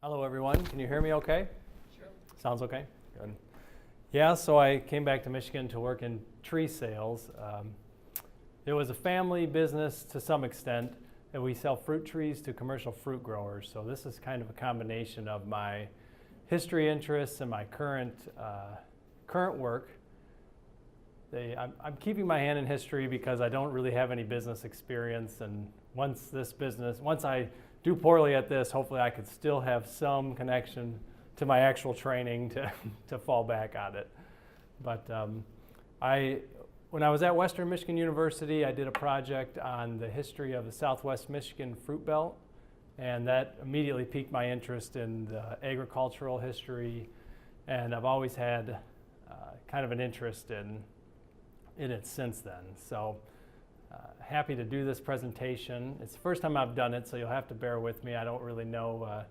Hello everyone, can you hear me okay? Sure. Sounds okay? Good. Yeah, so I came back to Michigan to work in tree sales. It was a family business to some extent, and we sell fruit trees to commercial fruit growers. So this is kind of a combination of my history interests and my current work. I'm keeping my hand in history because I don't really have any business experience, and once I do poorly at this, hopefully I could still have some connection to my actual training to fall back on it. But when I was at Western Michigan University, I did a project on the history of the Southwest Michigan fruit belt, and that immediately piqued my interest in the agricultural history, and I've always had kind of an interest in it since then. So happy to do this presentation. It's the first time I've done it, so you'll have to bear with me. I don't really know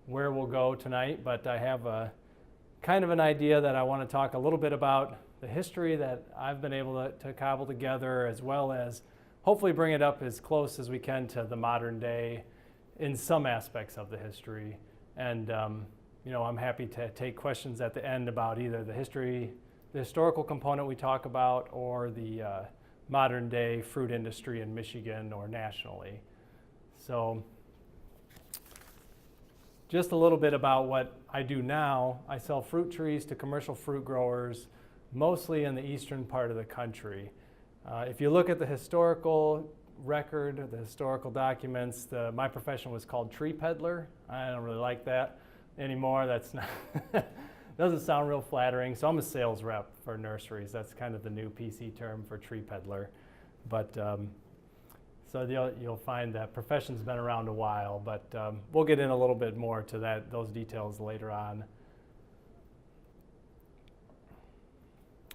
where we'll go tonight, but I have a kind of an idea that I want to talk a little bit about the history that I've been able to cobble together, as well as hopefully bring it up as close as we can to the modern day in some aspects of the history. And I'm happy to take questions at the end about either the historical component we talk about, or the modern day fruit industry in Michigan or nationally. So just a little bit about what I do now. I sell fruit trees to commercial fruit growers, mostly in the eastern part of the country. If you look at the historical record, the historical documents, my profession was called tree peddler. I don't really like that anymore. That's not doesn't sound real flattering. So I'm a sales rep for nurseries. That's kind of the new PC term for tree peddler. But so you'll find that profession's been around a while, but we'll get in a little bit more to those details later on.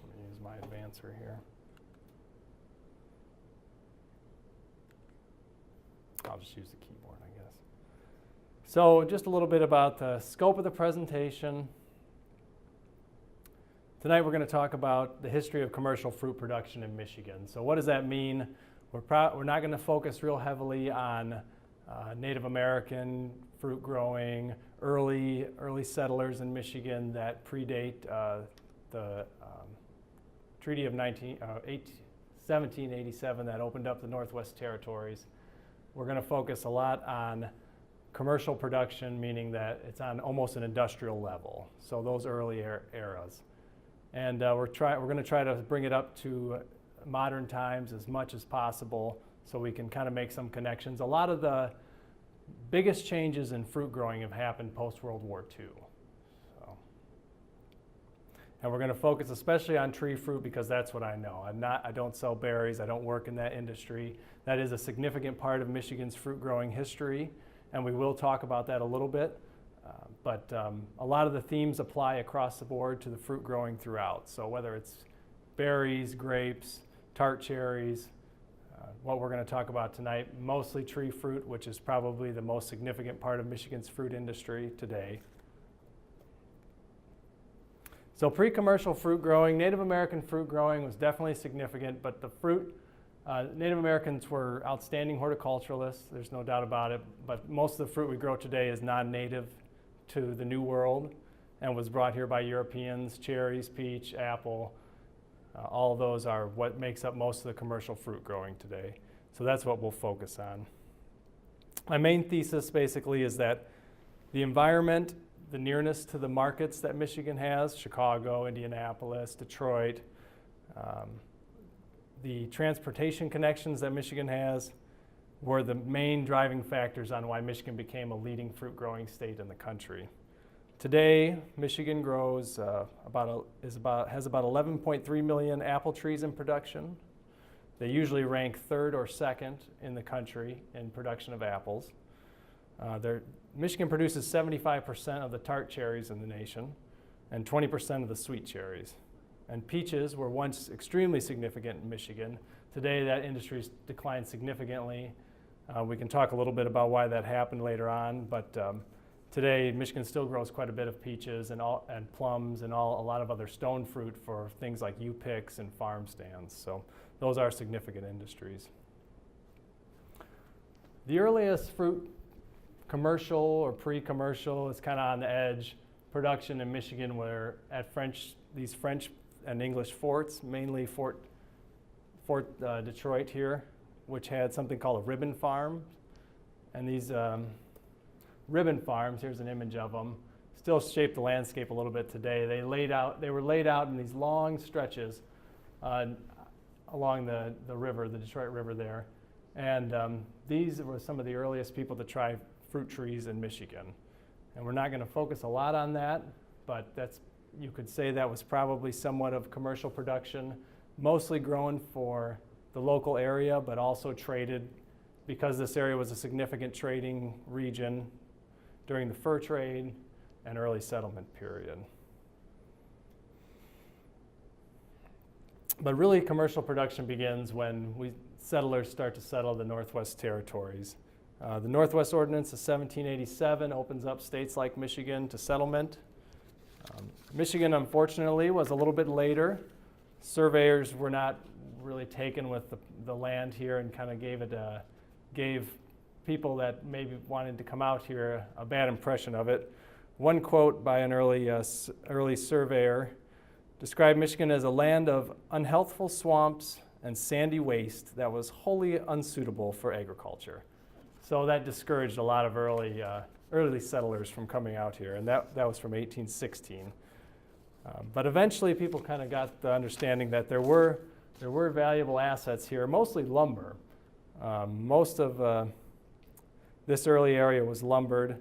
Let me use my advancer here. I'll just use the keyboard, I guess. So just a little bit about the scope of the presentation. Tonight we're going to talk about the history of commercial fruit production in Michigan. So what does that mean? We're not going to focus real heavily on Native American fruit growing, early settlers in Michigan that predate the Treaty of 1787 that opened up the Northwest Territories. We're going to focus a lot on commercial production, meaning that it's on almost an industrial level. So those early eras. And we're going to try to bring it up to modern times as much as possible so we can kind of make some connections. A lot of the biggest changes in fruit growing have happened post-World War II. And we're going to focus especially on tree fruit because that's what I know. I don't sell berries. I don't work in that industry. That is a significant part of Michigan's fruit growing history, and we will talk about that a little bit. But a lot of the themes apply across the board to the fruit growing throughout. So whether it's berries, grapes, tart cherries, what we're going to talk about tonight, mostly tree fruit, which is probably the most significant part of Michigan's fruit industry today. So pre-commercial fruit growing, Native American fruit growing was definitely significant, but the fruit, Native Americans were outstanding horticulturalists, there's no doubt about it, but most of the fruit we grow today is non-native to the New World and was brought here by Europeans. Cherries, peach, apple, all of those are what makes up most of the commercial fruit growing today. So that's what we'll focus on. My main thesis basically is that the environment, the nearness to the markets that Michigan has, Chicago, Indianapolis, Detroit, the transportation connections that Michigan has were the main driving factors on why Michigan became a leading fruit growing state in the country. Today, Michigan grows has about 11.3 million apple trees in production. They usually rank third or second in the country in production of apples. Michigan produces 75% of the tart cherries in the nation and 20% of the sweet cherries. And peaches were once extremely significant in Michigan. Today, that industry's declined significantly. We can talk a little bit about why that happened later on, but today Michigan still grows quite a bit of peaches and plums and a lot of other stone fruit for things like U-picks and farm stands. So those are significant industries. The earliest fruit commercial or pre-commercial. It's kind of on the edge. Production in Michigan were at these French and English forts, mainly Fort Detroit here, which had something called a ribbon farm. And these ribbon farms, here's an image of them, still shape the landscape a little bit today. They were laid out in these long stretches along the river, the Detroit River there. And these were some of the earliest people to try fruit trees in Michigan. And we're not going to focus a lot on that, but you could say that was probably somewhat of commercial production, mostly grown for the local area, but also traded because this area was a significant trading region during the fur trade and early settlement period. But really, commercial production begins when settlers start to settle the Northwest Territories. The Northwest Ordinance of 1787 opens up states like Michigan to settlement. Michigan, unfortunately, was a little bit later. Surveyors were not really taken with the land here and kind of gave people that maybe wanted to come out here a bad impression of it. One quote by an early surveyor described Michigan as a land of unhealthful swamps and sandy waste that was wholly unsuitable for agriculture. So that discouraged a lot of early settlers from coming out here, and that was from 1816. But eventually people kind of got the understanding that there were valuable assets here, mostly lumber. Most of this early area was lumbered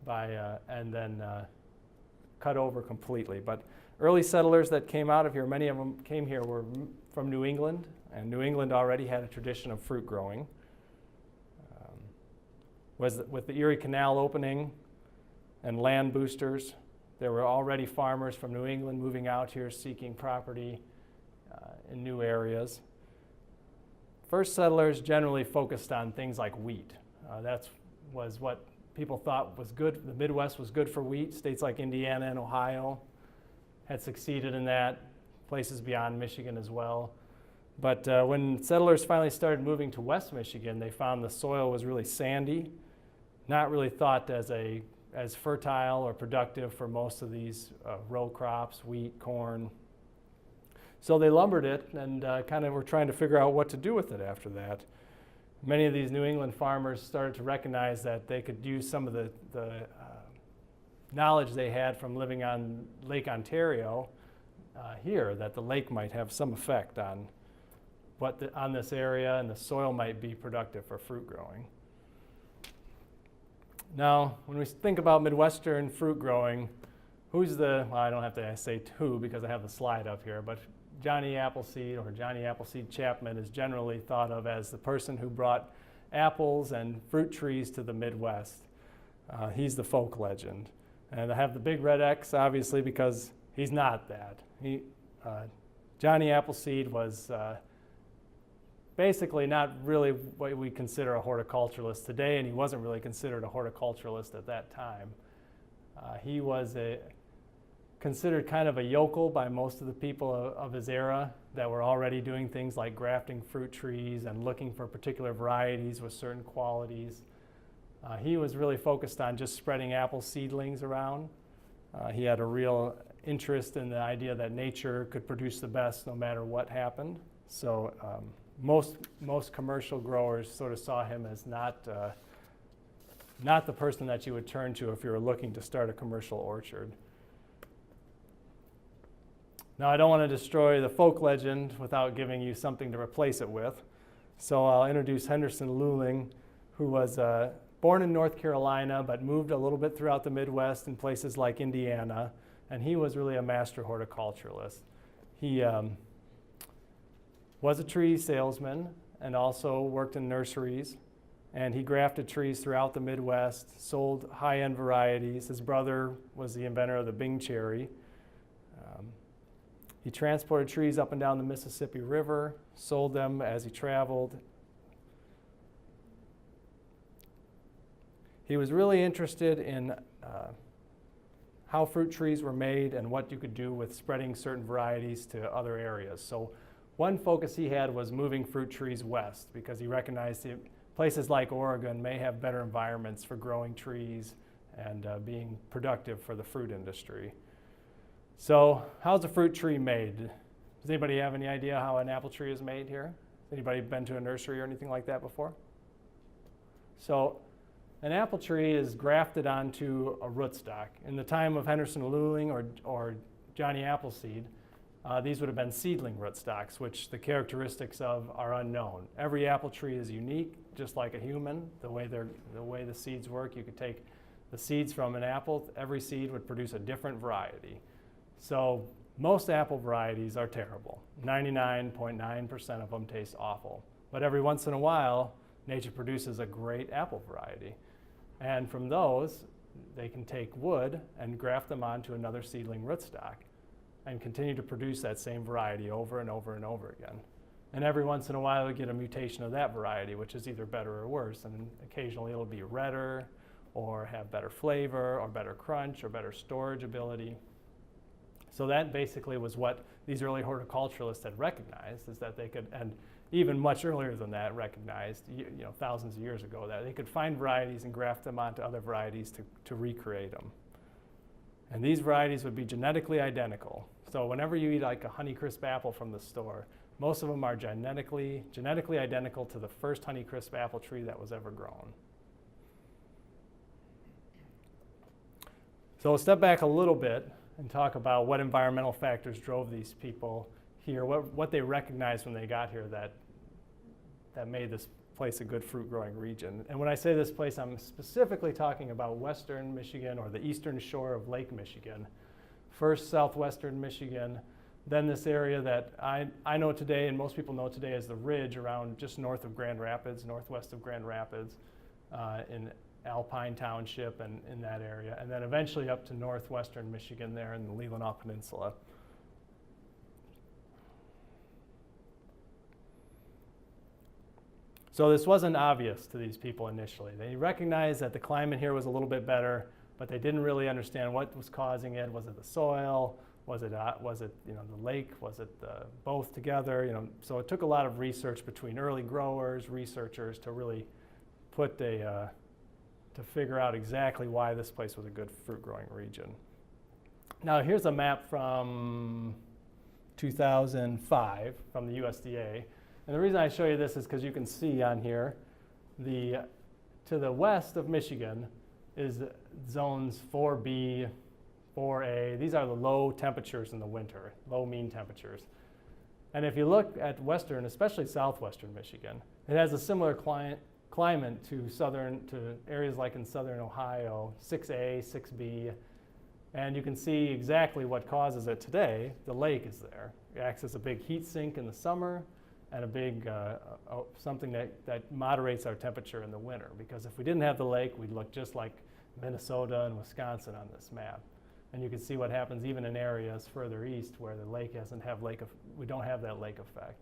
and then cut over completely. But early settlers that came out of here, many of them came here were from New England, and New England already had a tradition of fruit growing. With the Erie Canal opening and land boosters, there were already farmers from New England moving out here seeking property in new areas. First settlers generally focused on things like wheat. That was what people thought was good. The Midwest was good for wheat. States like Indiana and Ohio had succeeded in that, places beyond Michigan as well. But when settlers finally started moving to West Michigan, they found the soil was really sandy, not really thought as fertile or productive for most of these row crops, wheat, corn. So they lumbered it and kind of were trying to figure out what to do with it after that. Many of these New England farmers started to recognize that they could use some of the knowledge they had from living on Lake Ontario here, that the lake might have some effect on on this area, and the soil might be productive for fruit growing. Now, when we think about Midwestern fruit growing, I don't have to say who because I have the slide up here, but Johnny Appleseed or Johnny Appleseed Chapman is generally thought of as the person who brought apples and fruit trees to the Midwest. He's the folk legend. And I have the big red X, obviously, because he's not that. Johnny Appleseed was basically not really what we consider a horticulturalist today, and he wasn't really considered a horticulturalist at that time. He was considered kind of a yokel by most of the people of his era that were already doing things like grafting fruit trees and looking for particular varieties with certain qualities. He was really focused on just spreading apple seedlings around. He had a real interest in the idea that nature could produce the best no matter what happened. So most commercial growers sort of saw him as not the person that you would turn to if you were looking to start a commercial orchard. Now, I don't want to destroy the folk legend without giving you something to replace it with. So I'll introduce Henderson Luling, who was born in North Carolina but moved a little bit throughout the Midwest in places like Indiana, and he was really a master horticulturalist. He was a tree salesman and also worked in nurseries, and he grafted trees throughout the Midwest, sold high-end varieties. His brother was the inventor of the Bing cherry. He transported trees up and down the Mississippi River, sold them as he traveled. He was really interested in how fruit trees were made and what you could do with spreading certain varieties to other areas. So one focus he had was moving fruit trees west because he recognized the places like Oregon may have better environments for growing trees and being productive for the fruit industry. So how's a fruit tree made? Does anybody have any idea how an apple tree is made here? Has anybody been to a nursery or anything like that before? So an apple tree is grafted onto a rootstock. In the time of Henderson Luling or Johnny Appleseed, these would have been seedling rootstocks, which the characteristics of are unknown. Every apple tree is unique, just like a human. The way the seeds work, you could take the seeds from an apple. Every seed would produce a different variety. So most apple varieties are terrible. 99.9% of them taste awful. But every once in a while, nature produces a great apple variety. And from those, they can take wood and graft them onto another seedling rootstock and continue to produce that same variety over and over and over again. And every once in a while, you get a mutation of that variety, which is either better or worse. And occasionally, it'll be redder or have better flavor or better crunch or better storage ability. So that basically was what these early horticulturalists had recognized, is that they could, and even much earlier than that, recognized, thousands of years ago, that they could find varieties and graft them onto other varieties to recreate them. And these varieties would be genetically identical. So whenever you eat like a Honeycrisp apple from the store, most of them are genetically identical to the first Honeycrisp apple tree that was ever grown. So we'll step back a little bit and talk about what environmental factors drove these people here, what they recognized when they got here that made this place a good fruit growing region. And when I say this place, I'm specifically talking about western Michigan or the eastern shore of Lake Michigan. First southwestern Michigan, then this area that I know today and most people know today as the Ridge around just north of Grand Rapids, northwest of Grand Rapids, in Alpine Township and in that area, and then eventually up to northwestern Michigan there in the Leelanau Peninsula. So this wasn't obvious to these people initially. They recognized that the climate here was a little bit better, but they didn't really understand what was causing it. Was it the soil? Was it the lake? Was it both together? So it took a lot of research between early growers, researchers to really to figure out exactly why this place was a good fruit growing region. Now here's a map from 2005 from the USDA. And the reason I show you this is because you can see on here, to the west of Michigan is zones 4B, 4A. These are the low temperatures in the winter, low mean temperatures. And if you look at western, especially southwestern Michigan, it has a similar climate to areas like in southern Ohio, 6A, 6B. And you can see exactly what causes it today. The lake is there. It acts as a big heat sink in the summer and a big something that moderates our temperature in the winter. Because if we didn't have the lake, we'd look just like Minnesota and Wisconsin on this map. And you can see what happens even in areas further east where the lake we don't have that lake effect.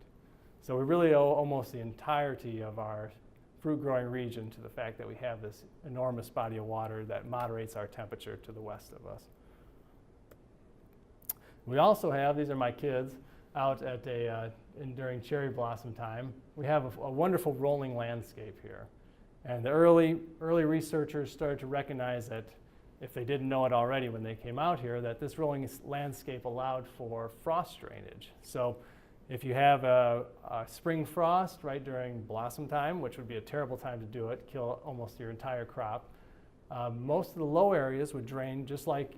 So we really owe almost the entirety of our fruit growing region to the fact that we have this enormous body of water that moderates our temperature to the west of us. We also have, these are my kids, out at during cherry blossom time. We have a wonderful rolling landscape here. And the early researchers started to recognize that, if they didn't know it already when they came out here, that this rolling landscape allowed for frost drainage. So if you have a spring frost right during blossom time, which would be a terrible time to do it, kill almost your entire crop, most of the low areas would drain just like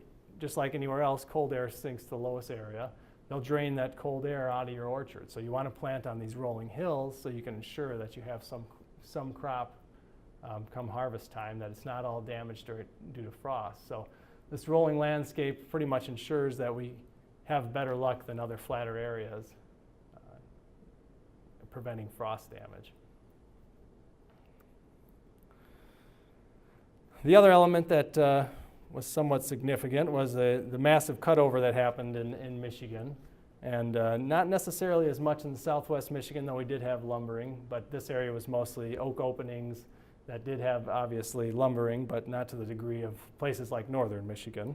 anywhere else. Cold air sinks to the lowest area. They'll drain that cold air out of your orchard. So you want to plant on these rolling hills so you can ensure that you have some crop come harvest time, that it's not all damaged due to frost. So this rolling landscape pretty much ensures that we have better luck than other flatter areas preventing frost damage. The other element that was somewhat significant was the massive cutover that happened in Michigan. And not necessarily as much in southwest Michigan, though we did have lumbering, but this area was mostly oak openings that did have, obviously, lumbering, but not to the degree of places like northern Michigan.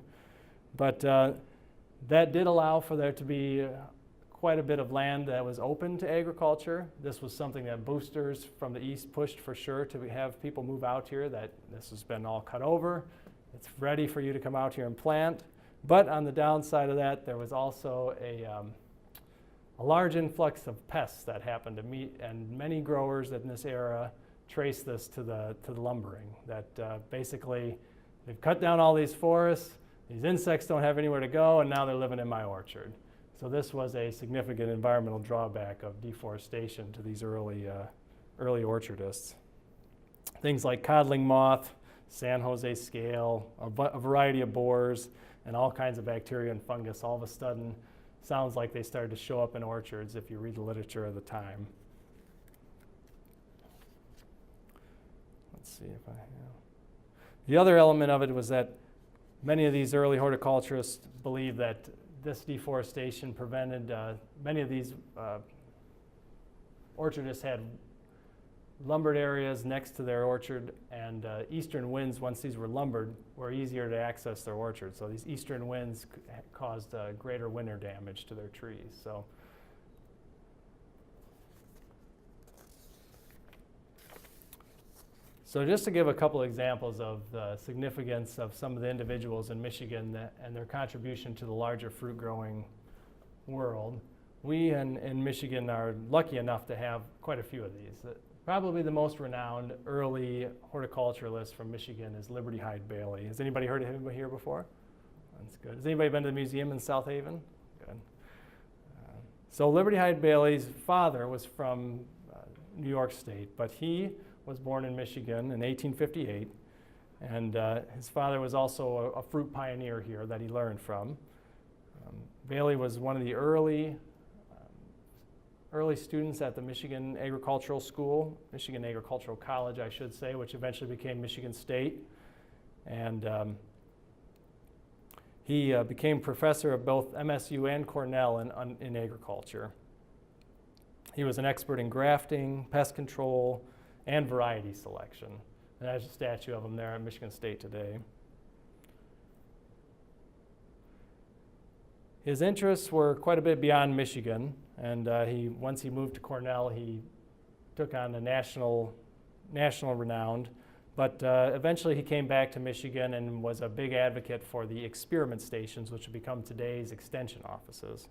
But that did allow for there to be quite a bit of land that was open to agriculture. This was something that boosters from the east pushed for sure to have people move out here, that this has been all cut over. It's ready for you to come out here and plant. But on the downside of that, there was also a large influx of pests that happened to meet, and many growers in this era trace this to the lumbering, that basically they've cut down all these forests, these insects don't have anywhere to go, and now they're living in my orchard. So this was a significant environmental drawback of deforestation to these early orchardists. Things like codling moth, San Jose scale, a variety of borers, and all kinds of bacteria and fungus all of a sudden sounds like they started to show up in orchards if you read the literature of the time. Let's see if I have. The other element of it was that many of these early horticulturists believed that this deforestation prevented, many of these orchardists had lumbered areas next to their orchard, and eastern winds, once these were lumbered, were easier to access their orchard. So these eastern winds caused greater winter damage to their trees. So just to give a couple examples of the significance of some of the individuals in Michigan and their contribution to the larger fruit growing world, we in Michigan are lucky enough to have quite a few of these. Probably the most renowned early horticulturalist from Michigan is Liberty Hyde Bailey. Has anybody heard of him here before? That's good. Has anybody been to the museum in South Haven? Good. So Liberty Hyde Bailey's father was from New York State, but he was born in Michigan in 1858, and his father was also a fruit pioneer here that he learned from. Bailey was one of the early students at the Michigan Agricultural School, Michigan Agricultural College, I should say, which eventually became Michigan State. And he became professor of both MSU and Cornell in agriculture. He was an expert in grafting, pest control, and variety selection. And there's a statue of him there at Michigan State today. His interests were quite a bit beyond Michigan, and once he moved to Cornell, he took on a national renown. But eventually he came back to Michigan and was a big advocate for the experiment stations, which have become today's extension offices.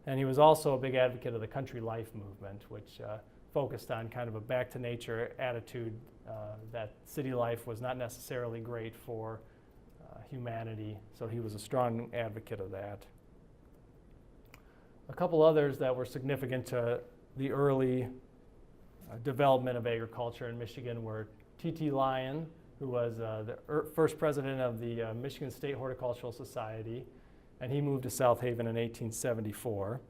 And he was also a big advocate of the country life movement, which focused on kind of a back to nature attitude that city life was not necessarily great for humanity. So he was a strong advocate of that. A couple others that were significant to the early development of agriculture in Michigan were T.T. Lyon, who was the first president of the Michigan State Horticultural Society, and he moved to South Haven in 1874.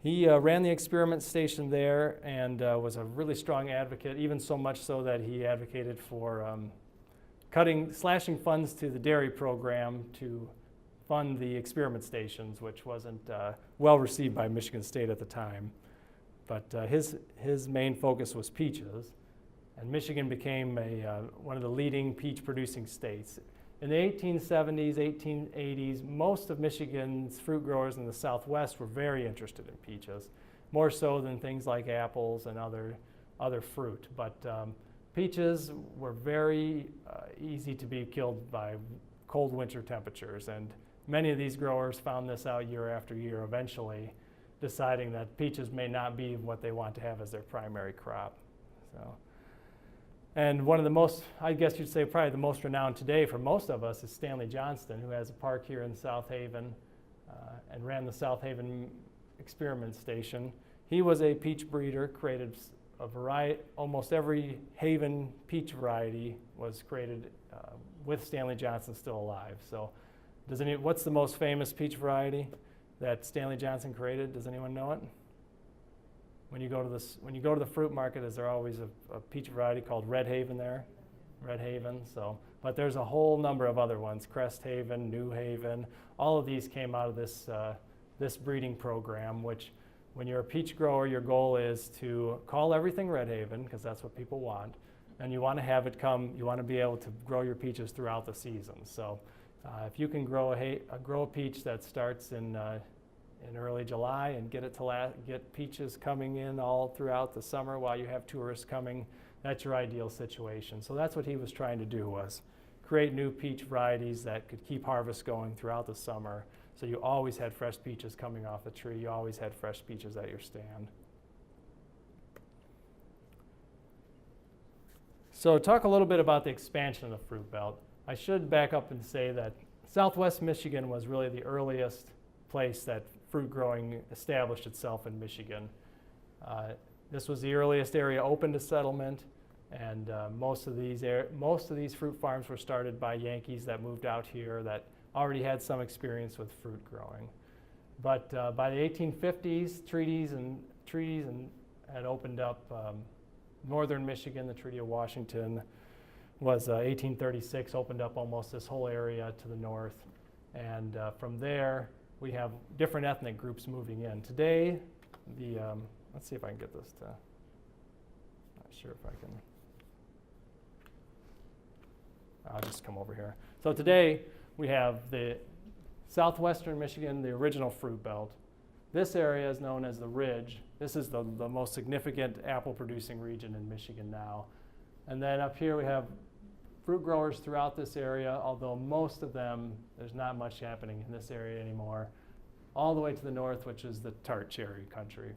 He ran the experiment station there and was a really strong advocate, even so much so that he advocated for slashing funds to the dairy program to fund the experiment stations, which wasn't well received by Michigan State at the time. But his main focus was peaches, and Michigan became one of the leading peach producing states. In the 1870s, 1880s, most of Michigan's fruit growers in the Southwest were very interested in peaches, more so than things like apples and other fruit. But peaches were very easy to be killed by cold winter temperatures, and many of these growers found this out year after year, eventually deciding that peaches may not be what they want to have as their primary crop. And one of the most, I guess you'd say probably the most renowned today for most of us is Stanley Johnston, who has a park here in South Haven and ran the South Haven Experiment Station. He was a peach breeder, created a variety, almost every Haven peach variety was created with Stanley Johnston still alive. So what's the most famous peach variety that Stanley Johnston created? Does anyone know it? When you go to the fruit market, is there always a peach variety called Red Haven there? Red Haven. But there's a whole number of other ones: Crest Haven, New Haven. All of these came out of this breeding program. Which, when you're a peach grower, your goal is to call everything Red Haven because that's what people want, and you want to have it come. You want to be able to grow your peaches throughout the season. So, if you can grow a peach that starts in in early July and get peaches coming in all throughout the summer while you have tourists coming. That's your ideal situation. So that's what he was trying to do, was create new peach varieties that could keep harvest going throughout the summer. So you always had fresh peaches coming off the tree. You always had fresh peaches at your stand. So talk a little bit about the expansion of the fruit belt. I should back up and say that Southwest Michigan was really the earliest place that fruit growing established itself in Michigan. This was the earliest area open to settlement, and most of these fruit farms were started by Yankees that moved out here that already had some experience with fruit growing. But by the 1850s, treaties had opened up northern Michigan. The Treaty of Washington was 1836, opened up almost this whole area to the north. And from there, we have different ethnic groups moving in. Today, let's see if I can get this to, not sure if I can, I'll just come over here. So today, we have the southwestern Michigan, the original fruit belt. This area is known as the Ridge. This is the most significant apple producing region in Michigan now. And then up here we have fruit growers throughout this area, although most of them, there's not much happening in this area anymore. All the way to the north, which is the tart cherry country.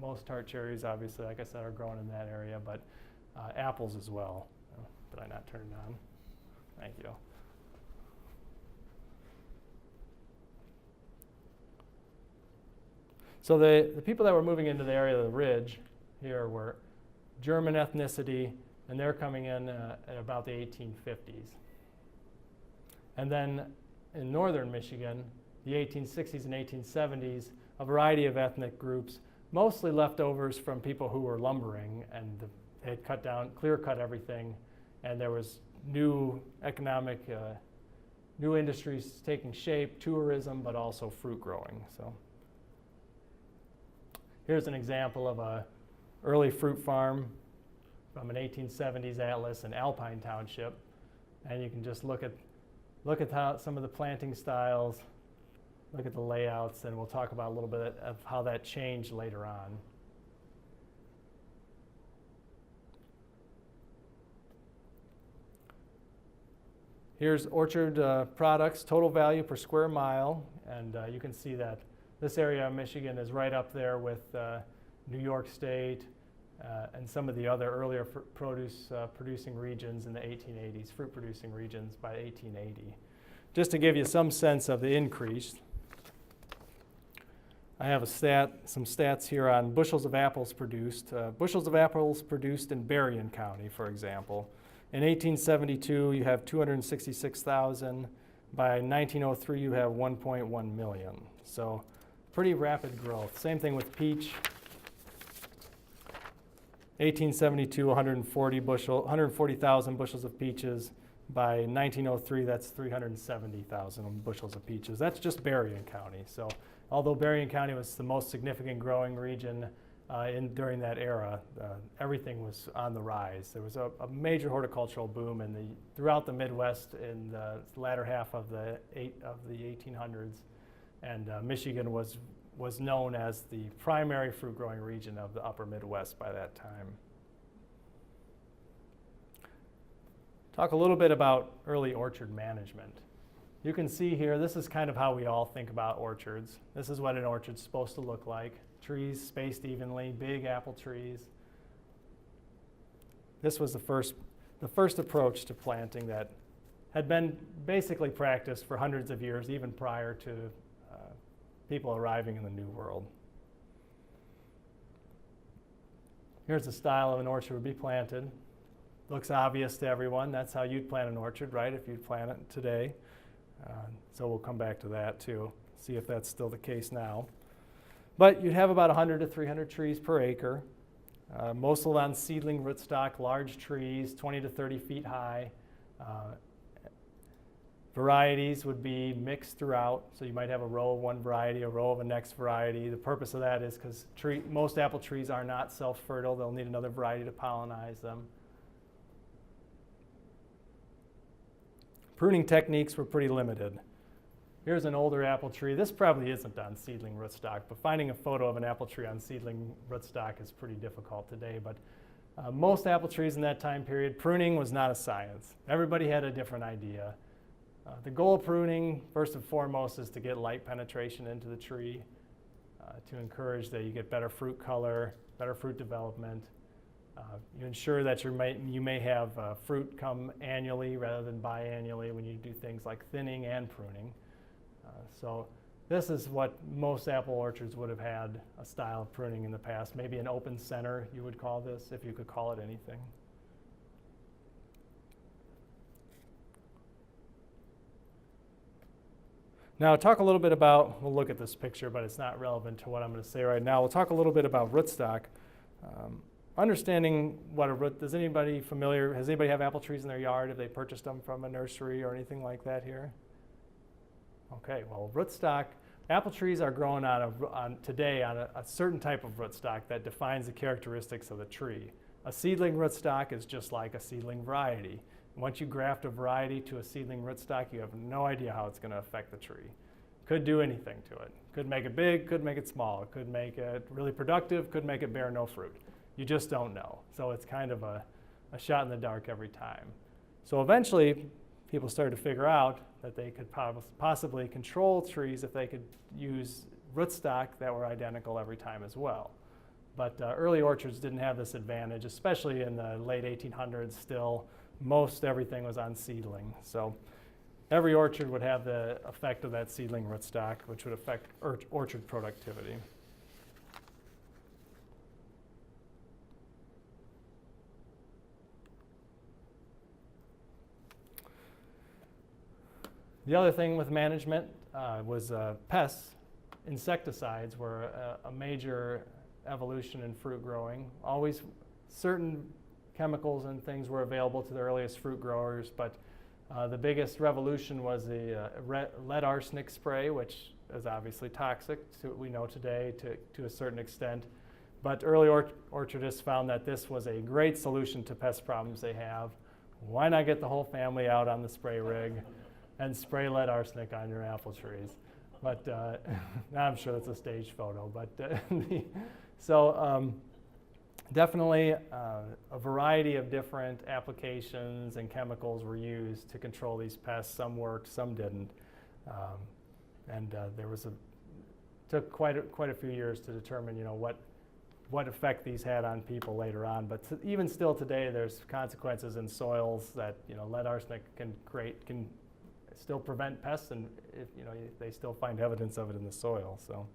Most tart cherries, obviously, like I said, are grown in that area, but apples as well. Did I not turn it on? Thank you. So the people that were moving into the area of the Ridge here were German ethnicity, and they're coming in at about the 1850s. And then in northern Michigan, the 1860s and 1870s, a variety of ethnic groups, mostly leftovers from people who were lumbering, and they had clear-cut everything, and there was new industries taking shape, tourism, but also fruit growing. So here's an example of an early fruit farm from an 1870s atlas in Alpine Township, and you can just look at how some of the planting styles, look at the layouts, and we'll talk about a little bit of how that changed later on. Here's orchard products, total value per square mile, and you can see that this area of Michigan is right up there with New York State and some of the other earlier producing regions in the 1880s, fruit producing regions by 1880. Just to give you some sense of the increase, I have some stats here on bushels of apples produced. Bushels of apples produced in Berrien County, for example. In 1872, you have 266,000. By 1903, you have 1.1 million. So pretty rapid growth. Same thing with peach. 1872, 140,000 bushels of peaches. By 1903, that's 370,000 bushels of peaches. That's just Berrien County. So although Berrien County was the most significant growing region during that era, everything was on the rise. There was a major horticultural boom throughout the Midwest in the latter half of the 1800s, and Michigan was known as the primary fruit growing region of the upper Midwest by that time. Talk a little bit about early orchard management. You can see here, this is kind of how we all think about orchards. This is what an orchard's supposed to look like. Trees spaced evenly, big apple trees. This was the first approach to planting that had been basically practiced for hundreds of years, even prior to people arriving in the New World. Here's the style of an orchard would be planted. Looks obvious to everyone. That's how you'd plant an orchard, right, if you'd plant it today. So we'll come back to that too, see if that's still the case now. But you'd have about 100 to 300 trees per acre, mostly on seedling rootstock, large trees, 20 to 30 feet high. Varieties would be mixed throughout, so you might have a row of one variety, a row of a next variety. The purpose of that is because most apple trees are not self-fertile. They'll need another variety to pollinize them. Pruning techniques were pretty limited. Here's an older apple tree. This probably isn't on seedling rootstock, but finding a photo of an apple tree on seedling rootstock is pretty difficult today. But most apple trees in that time period, pruning was not a science. Everybody had a different idea. The goal of pruning, first and foremost, is to get light penetration into the tree, to encourage that you get better fruit color, better fruit development. You ensure that you may have fruit come annually rather than biannually when you do things like thinning and pruning. So this is what most apple orchards would have had a style of pruning in the past. Maybe an open center, you would call this, if you could call it anything. Now talk a little bit about, we'll look at this picture, but it's not relevant to what I'm going to say right now. We'll talk a little bit about rootstock. Understanding what a root, does anybody have apple trees in their yard? Have they purchased them from a nursery or anything like that here? Okay, well, rootstock, apple trees are grown today on a certain type of rootstock that defines the characteristics of the tree. A seedling rootstock is just like a seedling variety. Once you graft a variety to a seedling rootstock, you have no idea how it's going to affect the tree. Could do anything to it. Could make it big, could make it small, could make it really productive, could make it bear no fruit. You just don't know. So it's kind of a shot in the dark every time. So eventually, people started to figure out that they could possibly control trees if they could use rootstock that were identical every time as well. But early orchards didn't have this advantage, especially in the late 1800s still. Most everything was on seedling. So every orchard would have the effect of that seedling rootstock, which would affect orchard productivity. The other thing with management was pests. Insecticides were a major evolution in fruit growing. Always certain chemicals and things were available to the earliest fruit growers, but the biggest revolution was the lead arsenic spray, which is obviously toxic, we know today to a certain extent. But early orchardists found that this was a great solution to pest problems they have. Why not get the whole family out on the spray rig and spray lead arsenic on your apple trees? But I'm sure that's a staged photo. But definitely a variety of different applications and chemicals were used to control these pests. Some worked, some didn't, took quite a few years to determine, what effect these had on people later on. But even still today, there's consequences in soils that lead arsenic can still prevent pests, and they still find evidence of it in the soil. So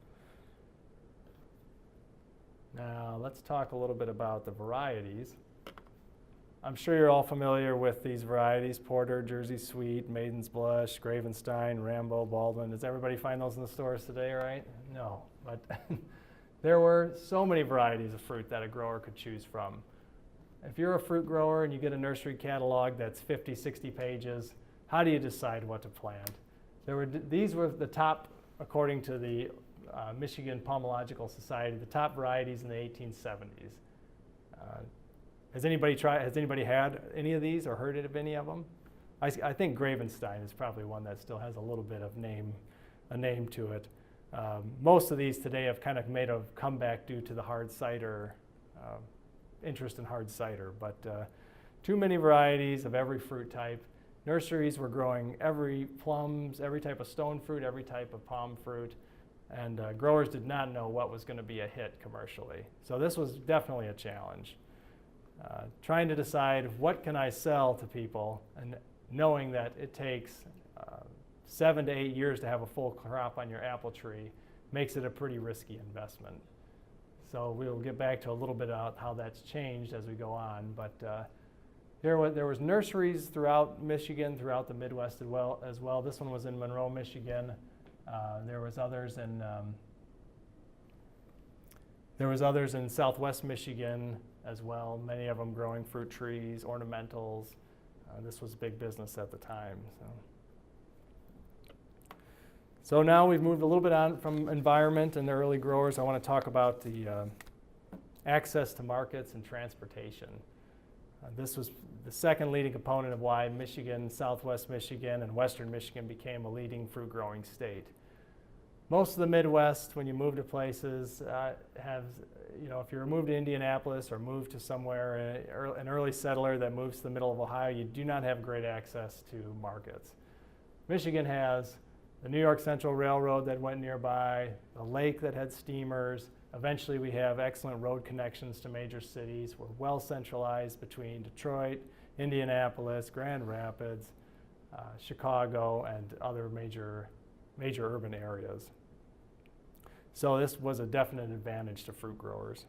now let's talk a little bit about the varieties. I'm sure you're all familiar with these varieties: Porter, Jersey Sweet, Maiden's Blush, Gravenstein, Rambo, Baldwin. Does everybody find those in the stores today, right? No, but there were so many varieties of fruit that a grower could choose from. If you're a fruit grower and you get a nursery catalog that's 50, 60 pages, how do you decide what to plant? These were the top, according to the Michigan Pomological Society, the top varieties in the 1870s. Has anybody had any of these or heard of any of them? I think Gravenstein is probably one that still has a little bit of a name to it. Most of these today have kind of made a comeback due to the hard cider, interest in hard cider, but too many varieties of every fruit type. Nurseries were growing plums, every type of stone fruit, every type of palm fruit, and growers did not know what was going to be a hit commercially. So this was definitely a challenge. Trying to decide what can I sell to people, and knowing that it takes 7 to 8 years to have a full crop on your apple tree makes it a pretty risky investment. So we'll get back to a little bit about how that's changed as we go on, but there was nurseries throughout Michigan, throughout the Midwest as well. This one was in Monroe, Michigan. There was others in Southwest Michigan as well. Many of them growing fruit trees, ornamentals. This was big business at the time. So now we've moved a little bit on from environment and the early growers. I want to talk about the access to markets and transportation. This was the second leading component of why Michigan, Southwest Michigan, and Western Michigan became a leading fruit growing state. Most of the Midwest, when you move to places, if you're moved to Indianapolis or moved to somewhere, an early settler that moves to the middle of Ohio, you do not have great access to markets. Michigan has the New York Central Railroad that went nearby, the lake that had steamers. Eventually we have excellent road connections to major cities. We're well centralized between Detroit, Indianapolis, Grand Rapids, Chicago, and other major urban areas. So this was a definite advantage to fruit growers.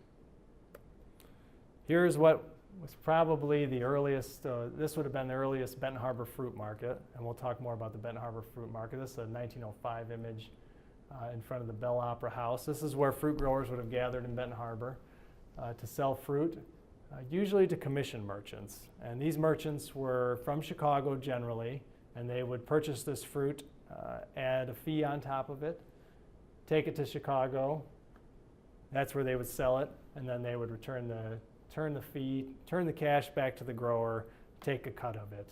Here's what was probably the earliest, this would have been the earliest Benton Harbor fruit market, and we'll talk more about the Benton Harbor fruit market. This is a 1905 image in front of the Bell Opera House. This is where fruit growers would have gathered in Benton Harbor to sell fruit, usually to commission merchants. And these merchants were from Chicago generally, and they would purchase this fruit, add a fee on top of it, take it to Chicago. That's where they would sell it, and then they would return the fee, turn the cash back to the grower, take a cut of it.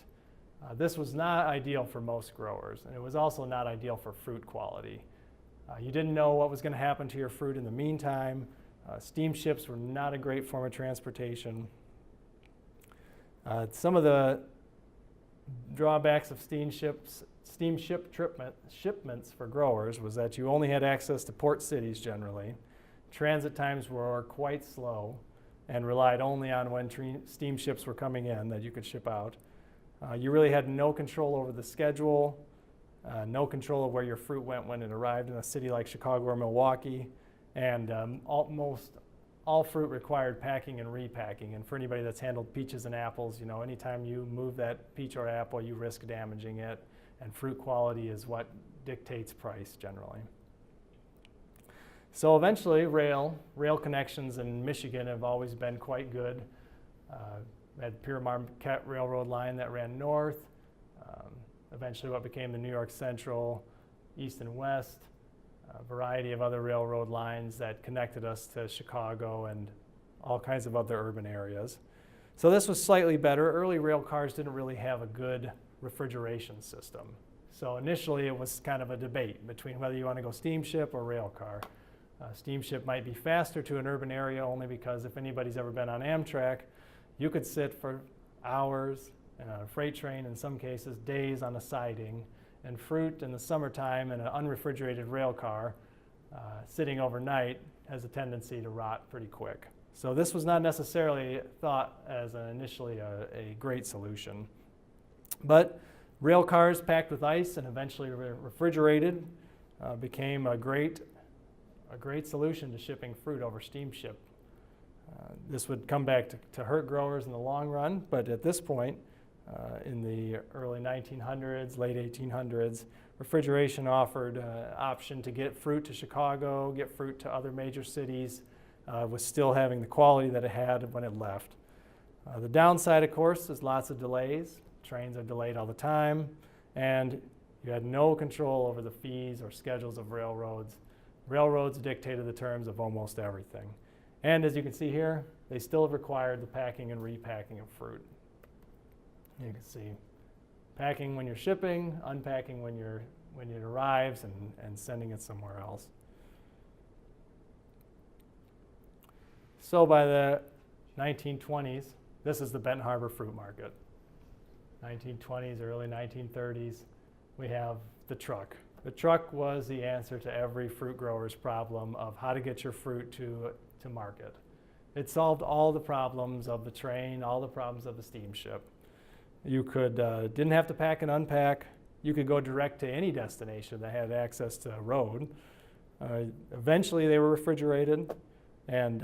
This was not ideal for most growers, and it was also not ideal for fruit quality. You didn't know what was going to happen to your fruit in the meantime. Steamships were not a great form of transportation. Some of the drawbacks of steamship shipments for growers was that you only had access to port cities generally. Transit times were quite slow and relied only on when steamships were coming in that you could ship out. You really had no control over the schedule, no control of where your fruit went when it arrived in a city like Chicago or Milwaukee, and almost all fruit required packing and repacking. And for anybody that's handled peaches and apples, anytime you move that peach or apple, you risk damaging it, and fruit quality is what dictates price generally. So eventually, rail connections in Michigan have always been quite good. We had the Pure Marquette Railroad line that ran north, eventually what became the New York Central, east and west, a variety of other railroad lines that connected us to Chicago and all kinds of other urban areas. So this was slightly better. Early rail cars didn't really have a good refrigeration system. So initially it was kind of a debate between whether you want to go steamship or rail car. Steamship might be faster to an urban area only because if anybody's ever been on Amtrak, you could sit for hours and on a freight train, in some cases days on a siding, and fruit in the summertime in an unrefrigerated rail car sitting overnight has a tendency to rot pretty quick. So this was not necessarily thought as initially a great solution. But rail cars packed with ice and eventually refrigerated became a great solution to shipping fruit over steamship. This would come back to hurt growers in the long run, but at this point, in the early 1900s, late 1800s, refrigeration offered an option to get fruit to Chicago, get fruit to other major cities, with still having the quality that it had when it left. The downside, of course, is lots of delays. Trains are delayed all the time, and you had no control over the fees or schedules of railroads. Railroads dictated the terms of almost everything. And as you can see here, they still have required the packing and repacking of fruit. You can see packing when you're shipping, unpacking when it arrives, and sending it somewhere else. So by the 1920s, this is the Benton Harbor fruit market. 1920s, early 1930s, we have the truck. The truck was the answer to every fruit grower's problem of how to get your fruit to market. It solved all the problems of the train, all the problems of the steamship. You didn't have to pack and unpack. You could go direct to any destination that had access to a road. Eventually they were refrigerated and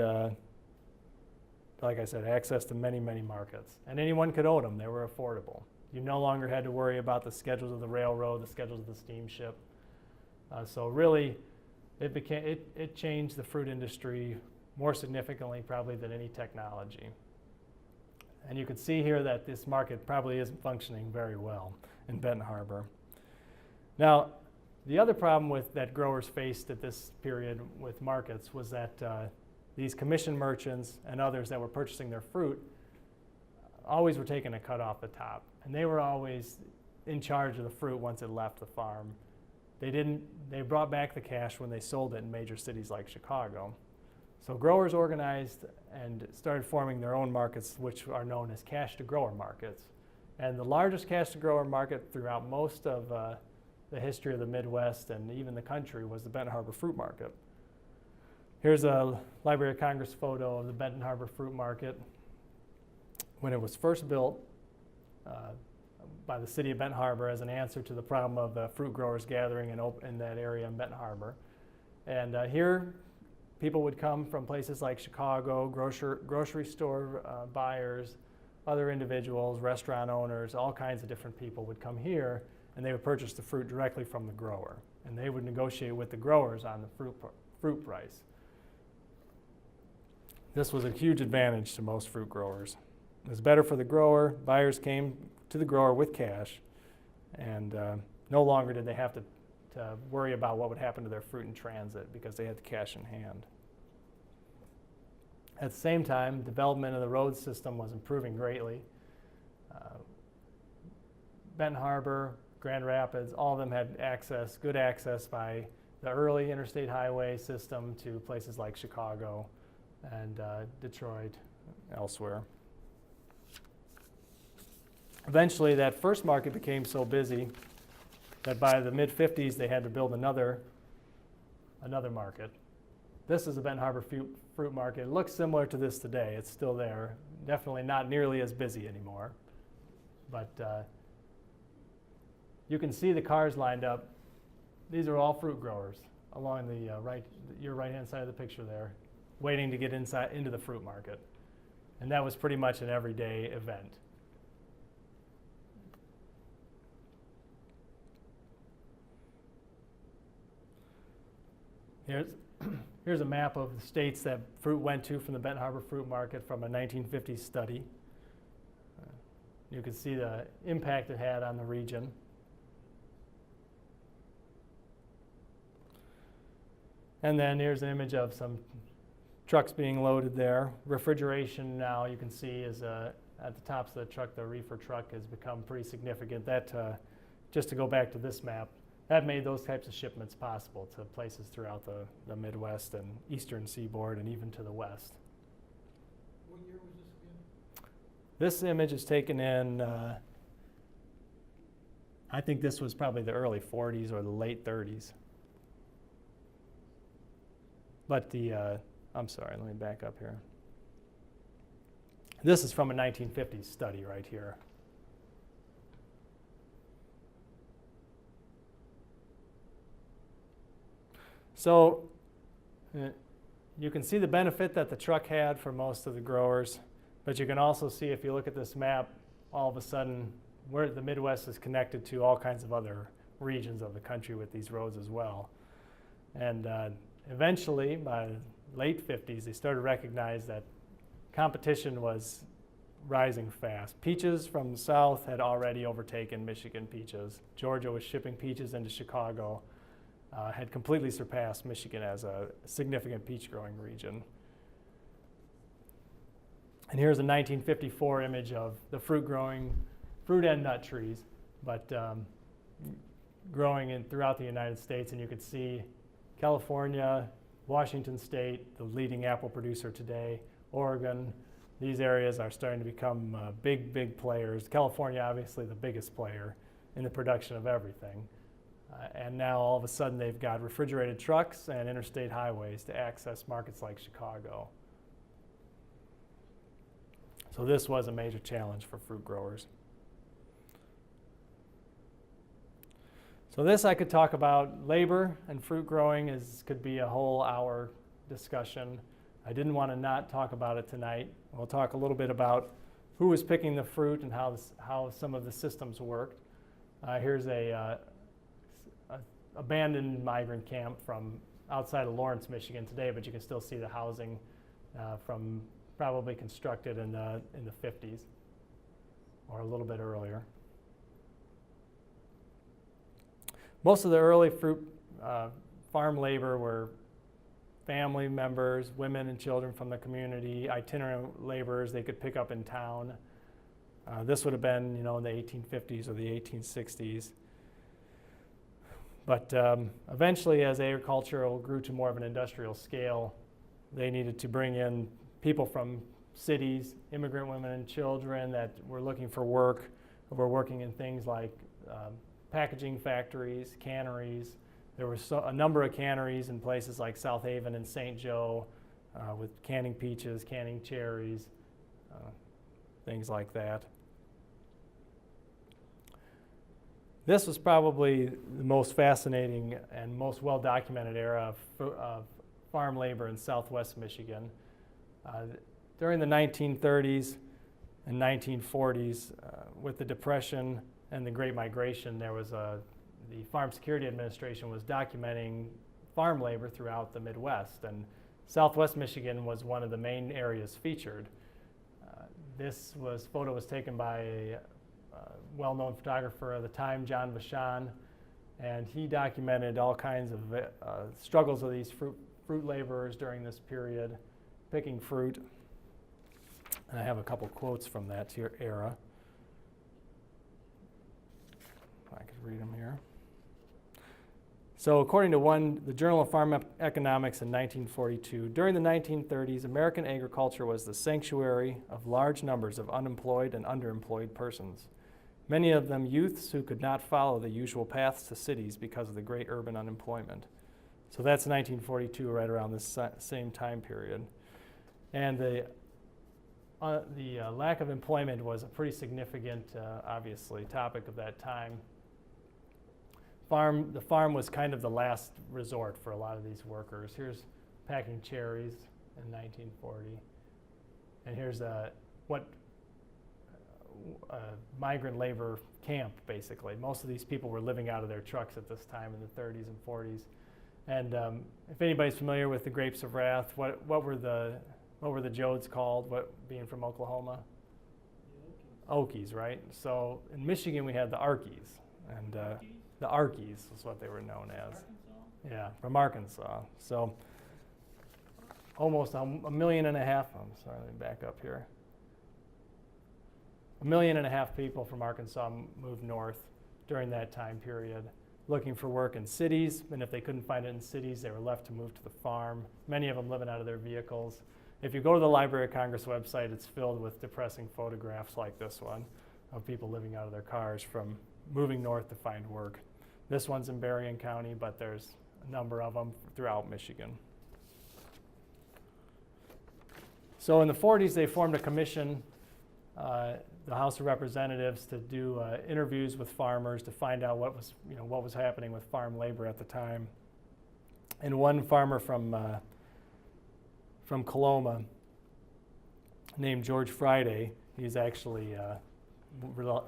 like I said, access to many, mmany markets. And anyone could own them. They were affordable. You no longer had to worry about the schedules of the railroad, the schedules of the steamship. So really, it changed the fruit industry more significantly probably than any technology. And you can see here that this market probably isn't functioning very well in Benton Harbor. Now, the other problem that growers faced at this period with markets was that these commission merchants and others that were purchasing their fruit always were taking a cut off the top, and they were always in charge of the fruit once it left the farm. They brought back the cash when they sold it in major cities like Chicago. So growers organized and started forming their own markets, which are known as cash-to-grower markets. And the largest cash-to-grower market throughout most of the history of the Midwest and even the country was the Benton Harbor Fruit Market. Here's a Library of Congress photo of the Benton Harbor Fruit Market when it was first built by the city of Benton Harbor as an answer to the problem of the fruit growers gathering in that area in Benton Harbor. And here, people would come from places like Chicago, grocery store buyers, other individuals, restaurant owners, all kinds of different people would come here, and they would purchase the fruit directly from the grower. And they would negotiate with the growers on the fruit price. This was a huge advantage to most fruit growers. It was better for the grower. Buyers came to the grower with cash, and no longer did they have to worry about what would happen to their fruit in transit because they had the cash in hand. At the same time, development of the road system was improving greatly. Benton Harbor, Grand Rapids, all of them had good access by the early interstate highway system to places like Chicago and Detroit, elsewhere. Eventually, that first market became so busy that by the mid-50s, they had to build another market. This is the Benton Harbor Fruit Market. It looks similar to this today. It's still there. Definitely not nearly as busy anymore. But you can see the cars lined up. These are all fruit growers along the your right-hand side of the picture there, waiting to get into the fruit market. And that was pretty much an everyday event. Here's a map of the states that fruit went to from the Benton Harbor Fruit Market from a 1950s study. You can see the impact it had on the region. And then here's an image of some trucks being loaded there. Refrigeration now, you can see, is at the tops of the truck. The reefer truck has become pretty significant. That, just to go back to this map, that made those types of shipments possible to places throughout the Midwest and eastern seaboard and even to the west. What year was this again? This image is taken in, I think this was probably the early 40s or the late 30s. But I'm sorry, let me back up here. This is from a 1950s study right here. So you can see the benefit that the truck had for most of the growers, but you can also see, if you look at this map, all of a sudden where the Midwest is connected to all kinds of other regions of the country with these roads as well. And eventually, by the late 50s, they started to recognize that competition was rising fast. Peaches from the south had already overtaken Michigan peaches. Georgia was shipping peaches into Chicago. Had completely surpassed Michigan as a significant peach growing region. And here's a 1954 image of the fruit and nut trees, but growing throughout the United States. And you could see California, Washington State, the leading apple producer today, Oregon. These areas are starting to become big players. California, obviously, the biggest player in the production of everything. And now all of a sudden they've got refrigerated trucks and interstate highways to access markets like Chicago. So this was a major challenge for fruit growers. So this I could talk about. Labor and fruit growing could be a whole hour discussion. I didn't want to not talk about it tonight. We'll talk a little bit about who was picking the fruit and how some of the systems worked. Here's a abandoned migrant camp from outside of Lawrence, Michigan today, but you can still see the housing from probably constructed in the 50s or a little bit earlier. Most of the early fruit farm labor were family members, women and children from the community, itinerant laborers they could pick up in town. This would have been, in the 1850s or the 1860s. But eventually, as agriculture grew to more of an industrial scale, they needed to bring in people from cities, immigrant women and children that were looking for work, were working in things like packaging factories, canneries. There were a number of canneries in places like South Haven and St. Joe with canning peaches, canning cherries, things like that. This was probably the most fascinating and most well-documented era of farm labor in Southwest Michigan. During the 1930s and 1940s, with the Depression and the Great Migration, there was the Farm Security Administration was documenting farm labor throughout the Midwest, and Southwest Michigan was one of the main areas featured. This photo was taken by a well-known photographer of the time, John Vachon, and he documented all kinds of struggles of these fruit laborers during this period, picking fruit. And I have a couple quotes from that era. If I could read them here. So according to the Journal of Farm Economics in 1942, during the 1930s, American agriculture was the sanctuary of large numbers of unemployed and underemployed persons, many of them youths who could not follow the usual paths to cities because of the great urban unemployment. So that's 1942, right around this same time period. And the lack of employment was a pretty significant, obviously, topic of that time. The farm was kind of the last resort for a lot of these workers. Here's packing cherries in 1940. And here's migrant labor camp, basically. Most of these people were living out of their trucks at this time in the 30s and 40s. And if anybody's familiar with the Grapes of Wrath, what were the Jodes called, being from Oklahoma? Okies, right? So in Michigan we had the Arkies, and the Arkies is what they were known as. Arkansas? Yeah, from Arkansas. So almost 1.5 million. I'm sorry, let me back up here. 1.5 million people from Arkansas moved north during that time period, looking for work in cities, and if they couldn't find it in cities, they were left to move to the farm, many of them living out of their vehicles. If you go to the Library of Congress website, it's filled with depressing photographs like this one of people living out of their cars from moving north to find work. This one's in Berrien County, but there's a number of them throughout Michigan. So in the 40s, they formed a commission, the House of Representatives, to do interviews with farmers to find out what was happening with farm labor at the time. And one farmer from Coloma named George Friday, he's actually a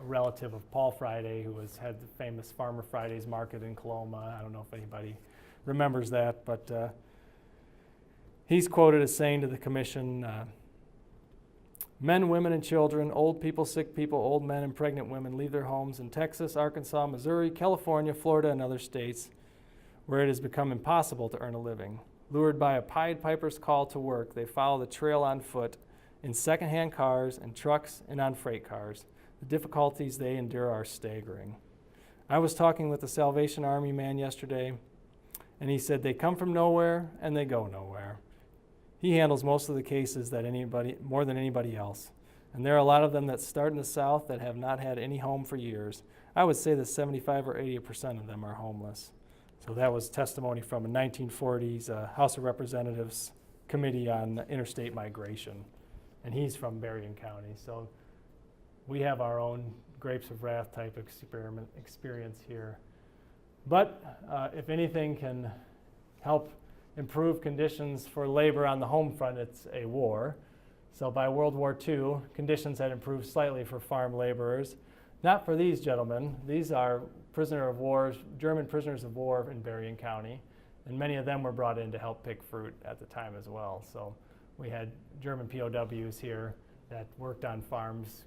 relative of Paul Friday, who had the famous Farmer Fridays market in Coloma. I don't know if anybody remembers that, but he's quoted as saying to the commission, men, women, and children, old people, sick people, old men, and pregnant women leave their homes in Texas, Arkansas, Missouri, California, Florida, and other states where it has become impossible to earn a living. Lured by a Pied Piper's call to work, they follow the trail on foot, in secondhand cars, in trucks, and on freight cars. The difficulties they endure are staggering. I was talking with the Salvation Army man yesterday, and he said they come from nowhere and they go nowhere. He handles most of the cases more than anybody else. And there are a lot of them that start in the South that have not had any home for years. I would say that 75 or 80% of them are homeless. So that was testimony from a 1940s House of Representatives Committee on Interstate Migration. And he's from Berrien County. So we have our own Grapes of Wrath type experience here. But if anything can help improve conditions for labor on the home front, it's a war. So by World War II, conditions had improved slightly for farm laborers. Not for these gentlemen. These are German prisoners of war in Berrien County, and many of them were brought in to help pick fruit at the time as well. So we had German POWs here that worked on farms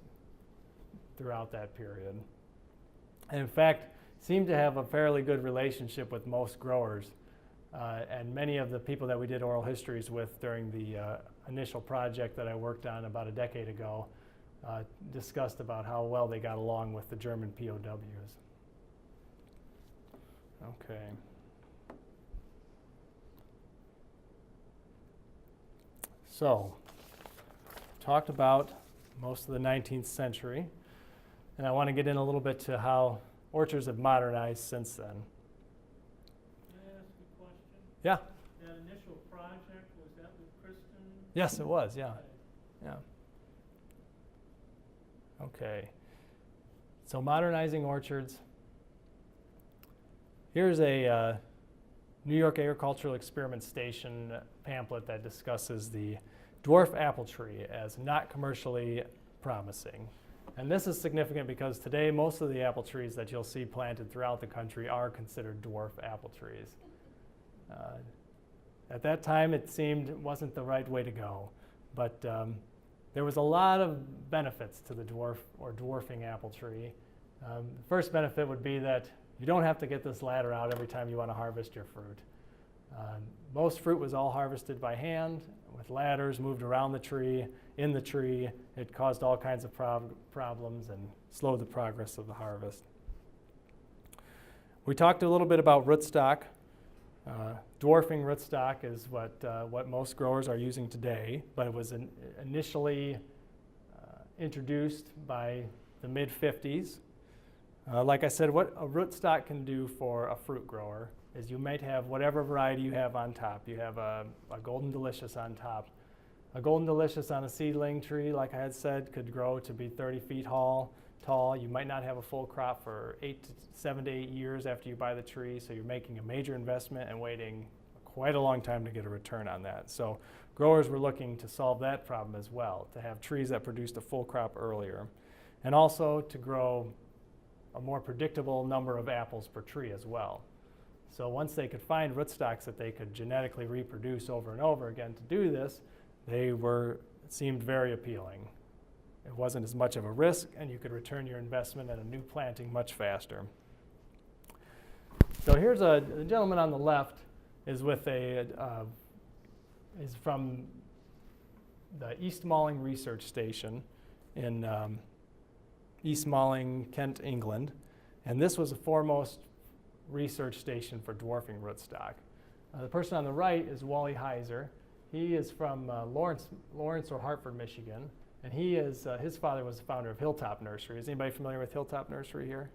throughout that period. And in fact, seemed to have a fairly good relationship with most growers. And many of the people that we did oral histories with during the initial project that I worked on about a decade ago discussed about how well they got along with the German POWs. Okay. So, talked about most of the 19th century, and I want to get in a little bit to how orchards have modernized since then. Can I ask you a question? Yeah. That initial project, was that with Kristen? Yes, it was. Yeah. Yeah. Okay. So modernizing orchards. Here's a New York Agricultural Experiment Station pamphlet that discusses the dwarf apple tree as not commercially promising. And this is significant because today most of the apple trees that you'll see planted throughout the country are considered dwarf apple trees. At that time it seemed it wasn't the right way to go, but there was a lot of benefits to the dwarf or dwarfing apple tree. The first benefit would be that you don't have to get this ladder out every time you want to harvest your fruit. Most fruit was all harvested by hand with ladders moved around the tree, in the tree. It caused all kinds of problems and slowed the progress of the harvest. We talked a little bit about rootstock. Dwarfing rootstock is what most growers are using today, but it was initially introduced by the mid-50s. Like I said, what a rootstock can do for a fruit grower is you might have whatever variety you have on top. You have a Golden Delicious on top. A Golden Delicious on a seedling tree, like I had said, could grow to be 30 feet tall. You might not have a full crop for 7 to 8 years after you buy the tree, so you're making a major investment and waiting quite a long time to get a return on that. So growers were looking to solve that problem as well, to have trees that produced a full crop earlier, and also to grow a more predictable number of apples per tree as well. So once they could find rootstocks that they could genetically reproduce over and over again to do this, it seemed very appealing. It wasn't as much of a risk, and you could return your investment at a new planting much faster. So here's a gentleman on the left is with is from the East Malling Research Station in East Malling, Kent, England, and this was the foremost research station for dwarfing rootstock. The person on the right is Wally Heiser. He is from Lawrence or Hartford, Michigan, and his father was the founder of Hilltop Nursery. Is anybody familiar with Hilltop Nursery here?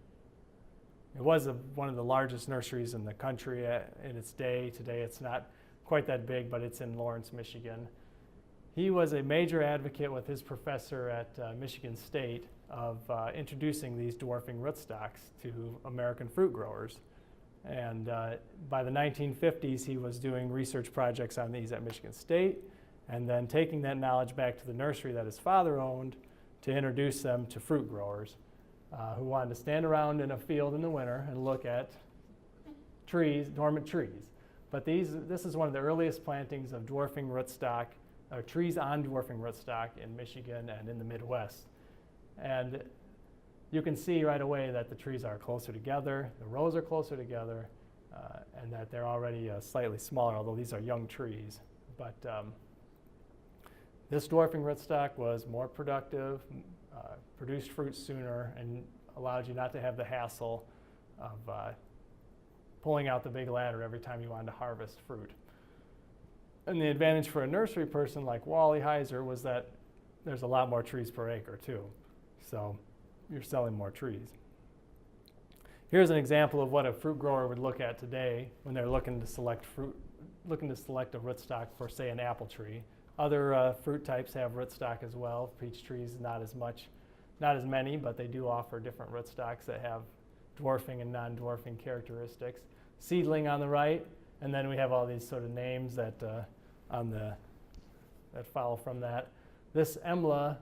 It was one of the largest nurseries in the country in its day. Today it's not quite that big, but it's in Lawrence, Michigan. He was a major advocate with his professor at Michigan State of introducing these dwarfing rootstocks to American fruit growers. And by the 1950s, he was doing research projects on these at Michigan State, and then taking that knowledge back to the nursery that his father owned to introduce them to fruit growers who wanted to stand around in a field in the winter and look at trees, dormant trees. But this is one of the earliest plantings of dwarfing rootstock, or trees on dwarfing rootstock in Michigan and in the Midwest. And you can see right away that the trees are closer together, the rows are closer together, and that they're already slightly smaller, although these are young trees. But this dwarfing rootstock was more productive, produced fruit sooner, and allowed you not to have the hassle of pulling out the big ladder every time you wanted to harvest fruit. And the advantage for a nursery person like Wally Heiser was that there's a lot more trees per acre too. So you're selling more trees. Here's an example of what a fruit grower would look at today when they're looking to select a rootstock for, say, an apple tree. Other fruit types have rootstock as well. Peach trees, not as many, but they do offer different rootstocks that have dwarfing and non-dwarfing characteristics. Seedling on the right, and then we have all these sort of names that that follow from that. This EMLA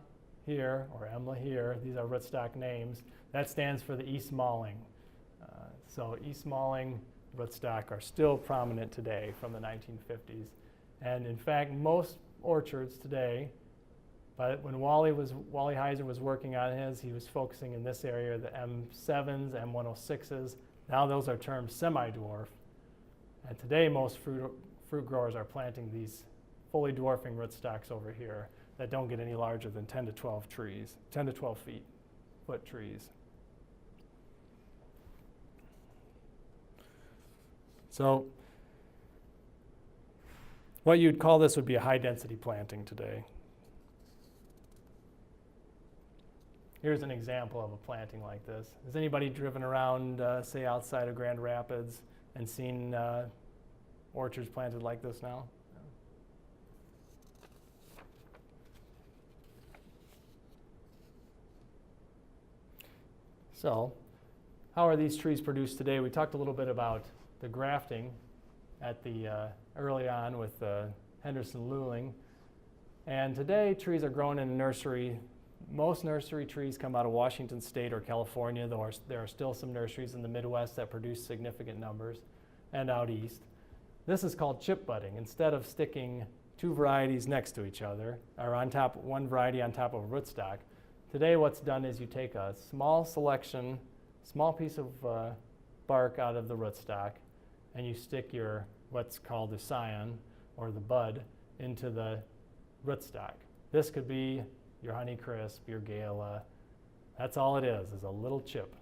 here, or EMLA here, these are rootstock names. That stands for the East Malling. So East Malling rootstock are still prominent today from the 1950s. And in fact, most orchards today, but when Wally Heiser was working on his, he was focusing in this area, the M7s, M106s. Now those are termed semi-dwarf. And today most fruit growers are planting these fully dwarfing rootstocks over here. that don't get any larger than 10 to 12 trees, 10 to 12 foot trees. So what you'd call this would be a high density planting today. Here's an example of a planting like this. Has anybody driven around, say, outside of Grand Rapids and seen orchards planted like this now? So, how are these trees produced today? We talked a little bit about the grafting at the early on with Henderson Luling. And today, trees are grown in a nursery. Most nursery trees come out of Washington State or California, though there are still some nurseries in the Midwest that produce significant numbers, and out east. This is called chip budding. Instead of sticking two varieties next to each other, or on top, one variety on top of a rootstock, today what's done is you take a small piece of bark out of the rootstock, and you stick your what's called the scion, or the bud, into the rootstock. This could be your Honeycrisp, your Gala. That's all it is a little chip.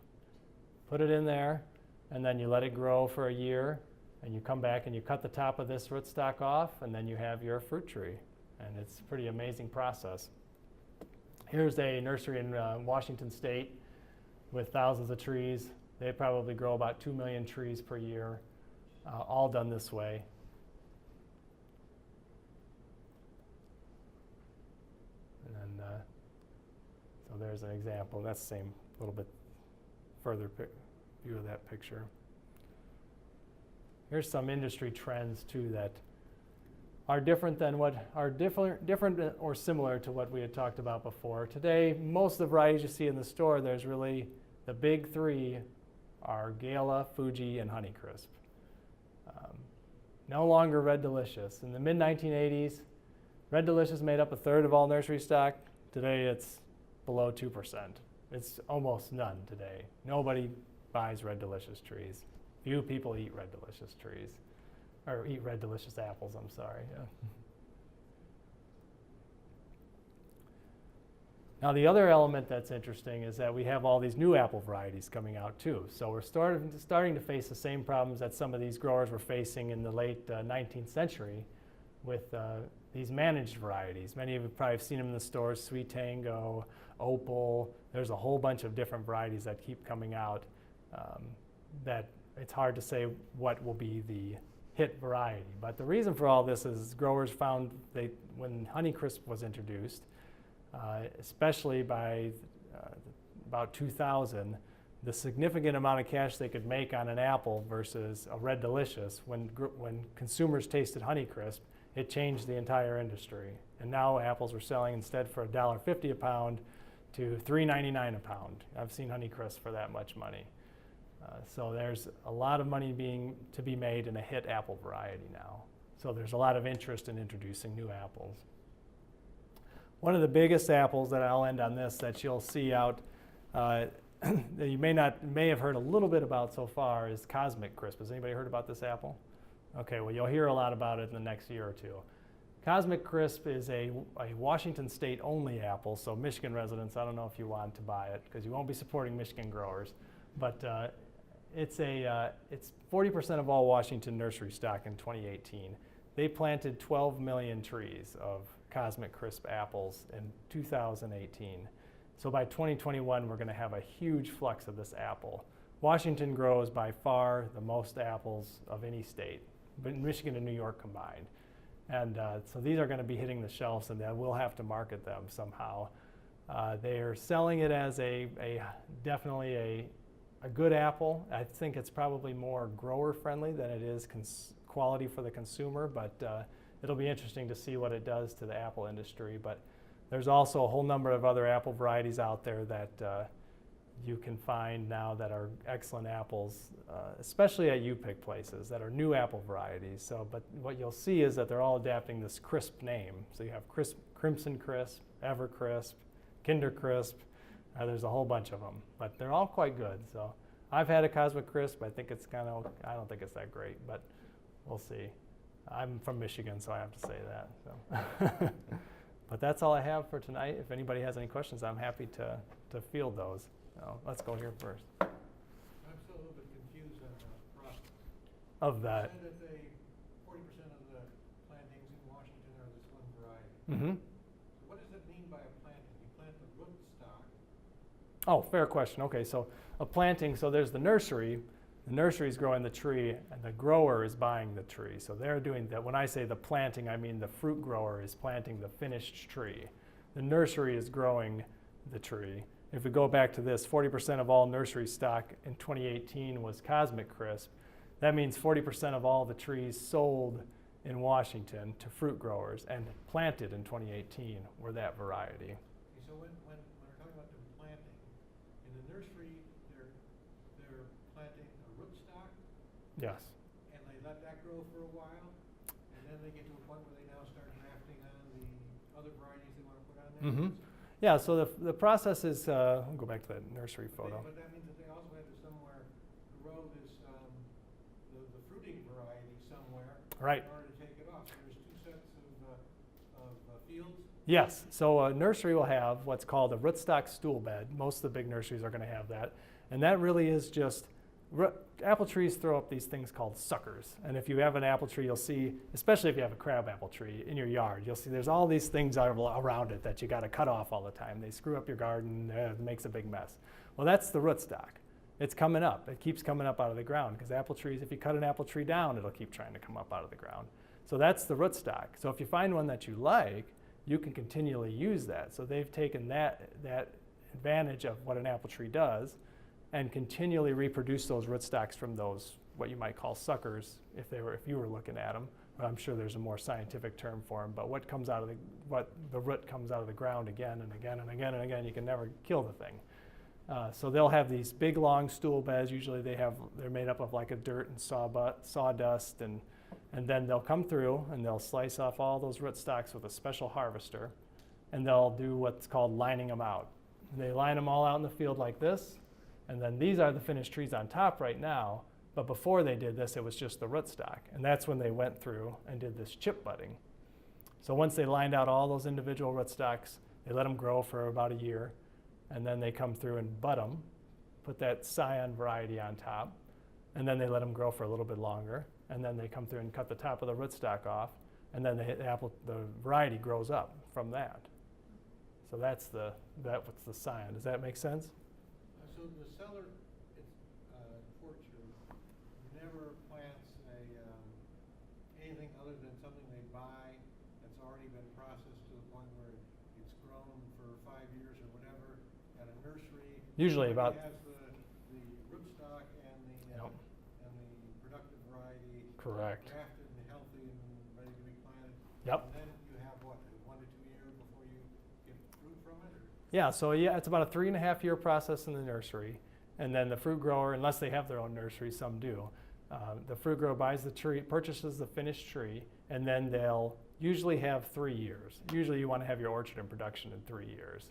Put it in there, and then you let it grow for a year, and you come back and you cut the top of this rootstock off, and then you have your fruit tree. And it's a pretty amazing process. Here's a nursery in Washington State with thousands of trees. They probably grow about 2 million trees per year, all done this way. And then, so there's an example. That's the same little bit further view of that picture. Here's some industry trends too that are different than what are different or similar to what we had talked about before. Today, most of the varieties you see in the store, there's really the big three are Gala, Fuji, and Honeycrisp. No longer Red Delicious. In the mid-1980s, Red Delicious made up a third of all nursery stock. Today, it's below 2%. It's almost none today. Nobody buys Red Delicious trees. Few people eat Red Delicious trees, or eat Red Delicious apples, I'm sorry. Yeah. Now the other element that's interesting is that we have all these new apple varieties coming out too. So we're starting to face the same problems that some of these growers were facing in the late 19th century with these managed varieties. Many of you probably have seen them in the stores, Sweet Tango, Opal. There's a whole bunch of different varieties that keep coming out that it's hard to say what will be the hit variety. But the reason for all this is growers found when Honeycrisp was introduced, especially by about 2000, the significant amount of cash they could make on an apple versus a Red Delicious, when consumers tasted Honeycrisp, it changed the entire industry. And now apples are selling instead for $1.50 a pound to $3.99 a pound. I've seen Honeycrisp for that much money. So there's a lot of money to be made in a hit apple variety now. So there's a lot of interest in introducing new apples. One of the biggest apples that I'll end on this that you'll see out that you may have heard a little bit about so far is Cosmic Crisp. Has anybody heard about this apple? Okay, well you'll hear a lot about it in the next year or two. Cosmic Crisp is a Washington State only apple, so Michigan residents, I don't know if you want to buy it because you won't be supporting Michigan growers, but it's 40% of all Washington nursery stock in 2018. They planted 12 million trees of Cosmic Crisp apples in 2018. So by 2021, we're going to have a huge flux of this apple. Washington grows by far the most apples of any state, but Michigan and New York combined. And so these are going to be hitting the shelves, and we'll have to market them somehow. They are selling it as definitely a good apple. I think it's probably more grower friendly than it is quality for the consumer, but it'll be interesting to see what it does to the apple industry. But there's also a whole number of other apple varieties out there that you can find now that are excellent apples, especially at U-Pick places that are new apple varieties. So, but what you'll see is that they're all adapting this crisp name. So you have Crimson Crisp, Evercrisp, Kinder Crisp. There's a whole bunch of them, but they're all quite good. So I've had a Cosmic Crisp. I think it's I don't think it's that great, but we'll see. I'm from Michigan, so I have to say that. So. But that's all I have for tonight. If anybody has any questions, I'm happy to field those. So let's go here first. I'm still a little bit confused on the process. Of that. You said that 40% of the plantings in Washington are this one variety. Mm-hmm. So what does it mean by a planting? You plant the root stock. Oh, fair question. Okay, so a planting, so there's the nursery. The nursery is growing the tree, and the grower is buying the tree. So they're doing that. When I say the planting, I mean the fruit grower is planting the finished tree. The nursery is growing the tree. If we go back to this, 40% of all nursery stock in 2018 was Cosmic Crisp. That means 40% of all the trees sold in Washington to fruit growers and planted in 2018 were that variety. Okay, so when we're talking about them planting, in the nursery, they're planting a rootstock, Yes. and they let that grow for a while, and then they get to a point where they now start grafting on the other varieties they want to put on there. Mm-hmm. Yeah, so the process is, I'll go back to that nursery photo. But that means that they also had to somewhere grow this, the fruiting variety somewhere. Right. In order to take it off. So there's two sets of fields. Yes, so a nursery will have what's called a rootstock stool bed. Most of the big nurseries are going to have that. And that really is just, apple trees throw up these things called suckers. And if you have an apple tree, you'll see, especially if you have a crab apple tree in your yard, you'll see there's all these things around it that you got to cut off all the time. They screw up your garden, it makes a big mess. Well, that's the rootstock. It's coming up. It keeps coming up out of the ground because apple trees, if you cut an apple tree down, it'll keep trying to come up out of the ground. So that's the rootstock. So if you find one that you like, you can continually use that. So they've taken that advantage of what an apple tree does and continually reproduce those rootstocks from those, what you might call suckers, if you were looking at them. But I'm sure there's a more scientific term for them. But what the root comes out of the ground again and again and again and again, you can never kill the thing. So they'll have these big long stool beds. Usually they're made up of like a dirt and sawdust, and then they'll come through and they'll slice off all those rootstocks with a special harvester, and they'll do what's called lining them out. They line them all out in the field like this, and then these are the finished trees on top right now. But before they did this, it was just the rootstock, and that's when they went through and did this chip budding. So once they lined out all those individual rootstocks, they let them grow for about a year, and then they come through and bud them, put that scion variety on top, and then they let them grow for a little bit longer, and then they come through and cut the top of the rootstock off, and then the variety grows up from that. So that's the scion. Does that make sense? So the seller, orchard, never plants anything other than something they buy that's already been processed to the point where it's grown for 5 years or whatever at a nursery. Usually about. It has the rootstock and the productive variety. Correct. Grafted and healthy and ready to be planted. Yep. And then you have what, 1 to 2 years before you get fruit from it? Or? Yeah, so it's about a 3.5 year process in the nursery. And then the fruit grower, unless they have their own nursery, some do, the fruit grower buys the tree, purchases the finished tree, and then they'll usually have 3 years. Usually you want to have your orchard in production in 3 years.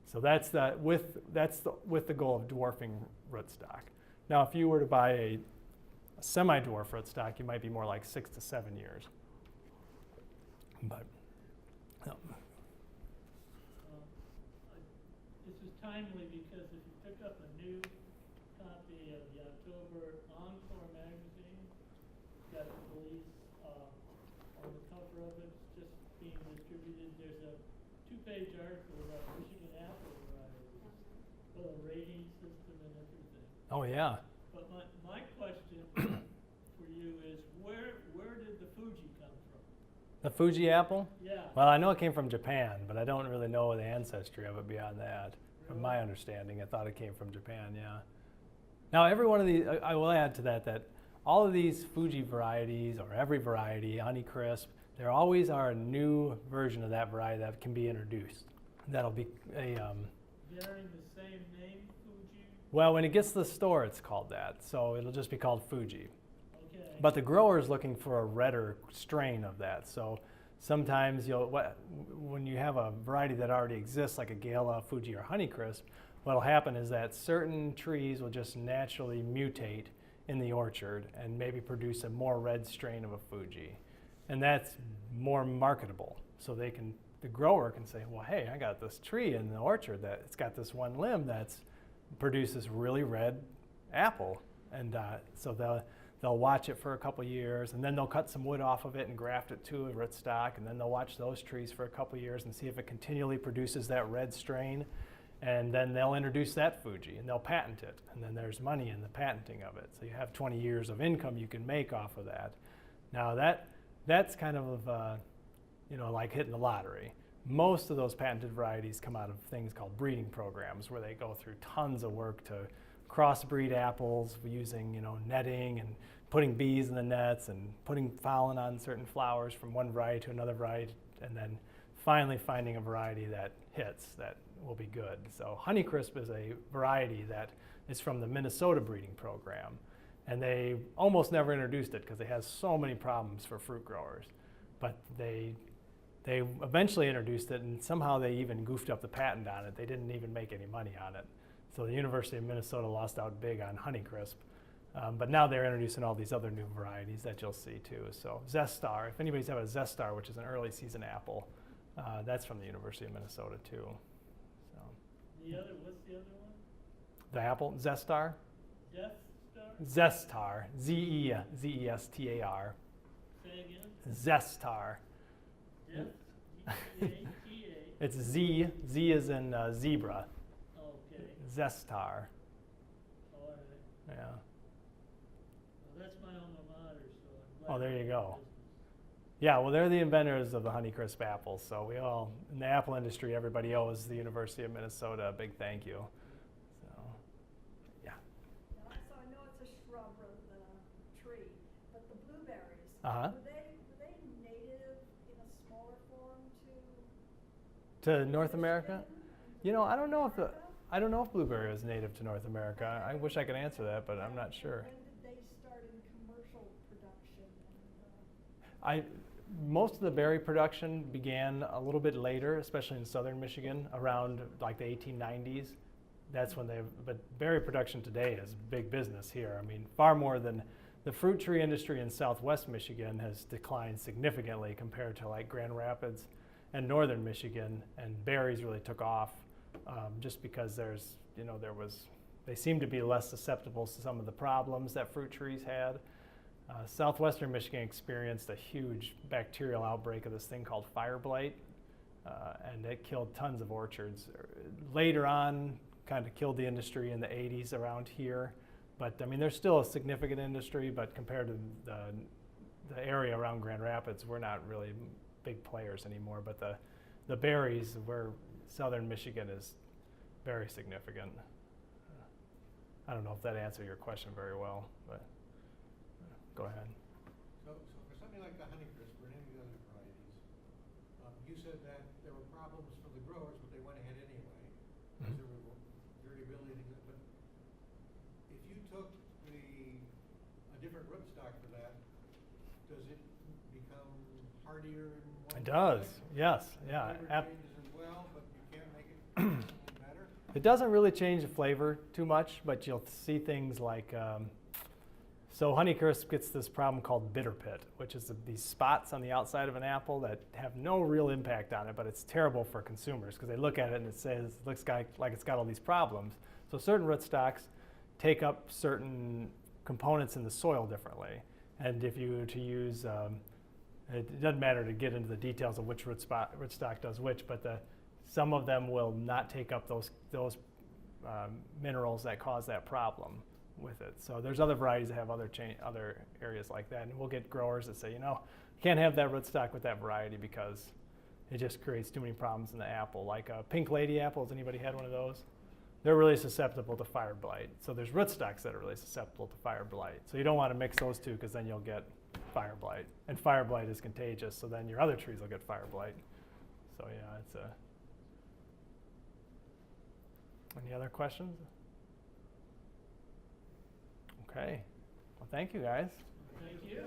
So that's with the goal of dwarfing rootstock. Now, if you were to buy a semi-dwarf rootstock, you might be more like 6 to 7 years. But no. This is timely because if you pick up a new copy of the October Encore magazine, it's got the police on the cover of it. It's just being distributed. There's a 2-page article about Michigan apple varieties with a rating system and everything. Oh yeah. But my question for you is where did the Fuji come from? The Fuji apple? Yeah. Well, I know it came from Japan, but I don't really know the ancestry of it beyond that. From my understanding, I thought it came from Japan, yeah. Now, every one of these, I will add to that all of these Fuji varieties, or every variety, Honeycrisp, there always are a new version of that variety that can be introduced. That'll be a... Bearing the same name, Fuji? Well, when it gets to the store, it's called that, so it'll just be called Fuji. Okay. But the grower is looking for a redder strain of that, so sometimes when you have a variety that already exists, like a Gala, Fuji, or Honeycrisp, what'll happen is that certain trees will just naturally mutate in the orchard and maybe produce a more red strain of a Fuji. And that's more marketable, so they can the grower can say, well, hey, I got this tree in the orchard that it's got this one limb that's produces really red apple, and so they'll watch it for a couple years, and then they'll cut some wood off of it and graft it to a rootstock, and then they'll watch those trees for a couple years and see if it continually produces that red strain, and then they'll introduce that Fuji and they'll patent it, and then there's money in the patenting of it. So you have 20 years of income you can make off of that. Now that's kind of like hitting the lottery. Most of those patented varieties come out of things called breeding programs, where they go through tons of work to crossbreed apples using netting and putting bees in the nets and putting pollen on certain flowers from one variety to another variety, and then finally finding a variety that hits, that will be good. So Honeycrisp is a variety that is from the Minnesota breeding program, and they almost never introduced it because it has so many problems for fruit growers. But they eventually introduced it, and somehow they even goofed up the patent on it. They didn't even make any money on it. So the University of Minnesota lost out big on Honeycrisp. But now they're introducing all these other new varieties that you'll see too. So Zestar, if anybody's had a Zestar, which is an early season apple, that's from the University of Minnesota too. So What's the other one? the apple, Zestar? Death Star? Zestar, Z-E-S-T-A-R. Say again? Zestar. Death? Z-A-T-A. It's Z is in zebra. Okay. Zestar. All right. Yeah. Well, that's my alma mater, so I'm glad. Oh, there you they're in go. business. Yeah, well, they're the inventors of the Honeycrisp apple. So we all, in the apple industry, everybody owes the University of Minnesota a big thank you. So, yeah. So I know it's a shrub or the tree, but the blueberries, Uh-huh. were they native in a smaller form to To North America? Michigan? I don't know if blueberry is native to North America. I wish I could answer that, but I'm not sure. When did they start in commercial production? And, Most of the berry production began a little bit later, especially in southern Michigan, around like the 1890s. That's when but berry production today is big business here. I mean, far more than the fruit tree industry in southwest Michigan has declined significantly compared to like Grand Rapids and northern Michigan, and berries really took off just because they seem to be less susceptible to some of the problems that fruit trees had. Southwestern Michigan experienced a huge bacterial outbreak of this thing called fire blight, and it killed tons of orchards. Later on, kind of killed the industry in the 80s around here, but I mean, there's still a significant industry, but compared to the area around Grand Rapids, we're not really big players anymore, but the berries, where southern Michigan is very significant. I don't know if that answered your question very well, but go ahead. So for something like the Honeycrisp or any of the other varieties, you said that there were problems for the growers, but they went ahead anyway, because there were variability. But if you took a different rootstock for that, does it become hardier in one? It does, respect? yes, The yeah. flavor changes as well, but you can't make it any better? It doesn't really change the flavor too much, but you'll see things like, so Honeycrisp gets this problem called bitter pit, which is these spots on the outside of an apple that have no real impact on it, but it's terrible for consumers because they look at it and it looks like it's got all these problems. So certain rootstocks take up certain components in the soil differently. And if you were to use, it doesn't matter to get into the details of which rootstock does which, but some of them will not take up those minerals that cause that problem with it. So there's other varieties that have other areas like that, and we'll get growers that say, you can't have that rootstock with that variety because it just creates too many problems in the apple. Like pink lady apples, anybody had one of those? They're really susceptible to fire blight. So there's rootstocks that are really susceptible to fire blight. So you don't want to mix those two because then you'll get fire blight, and fire blight is contagious. So then your other trees will get fire blight. So yeah, it's any other questions? Okay. Well, thank you, guys. Thank you.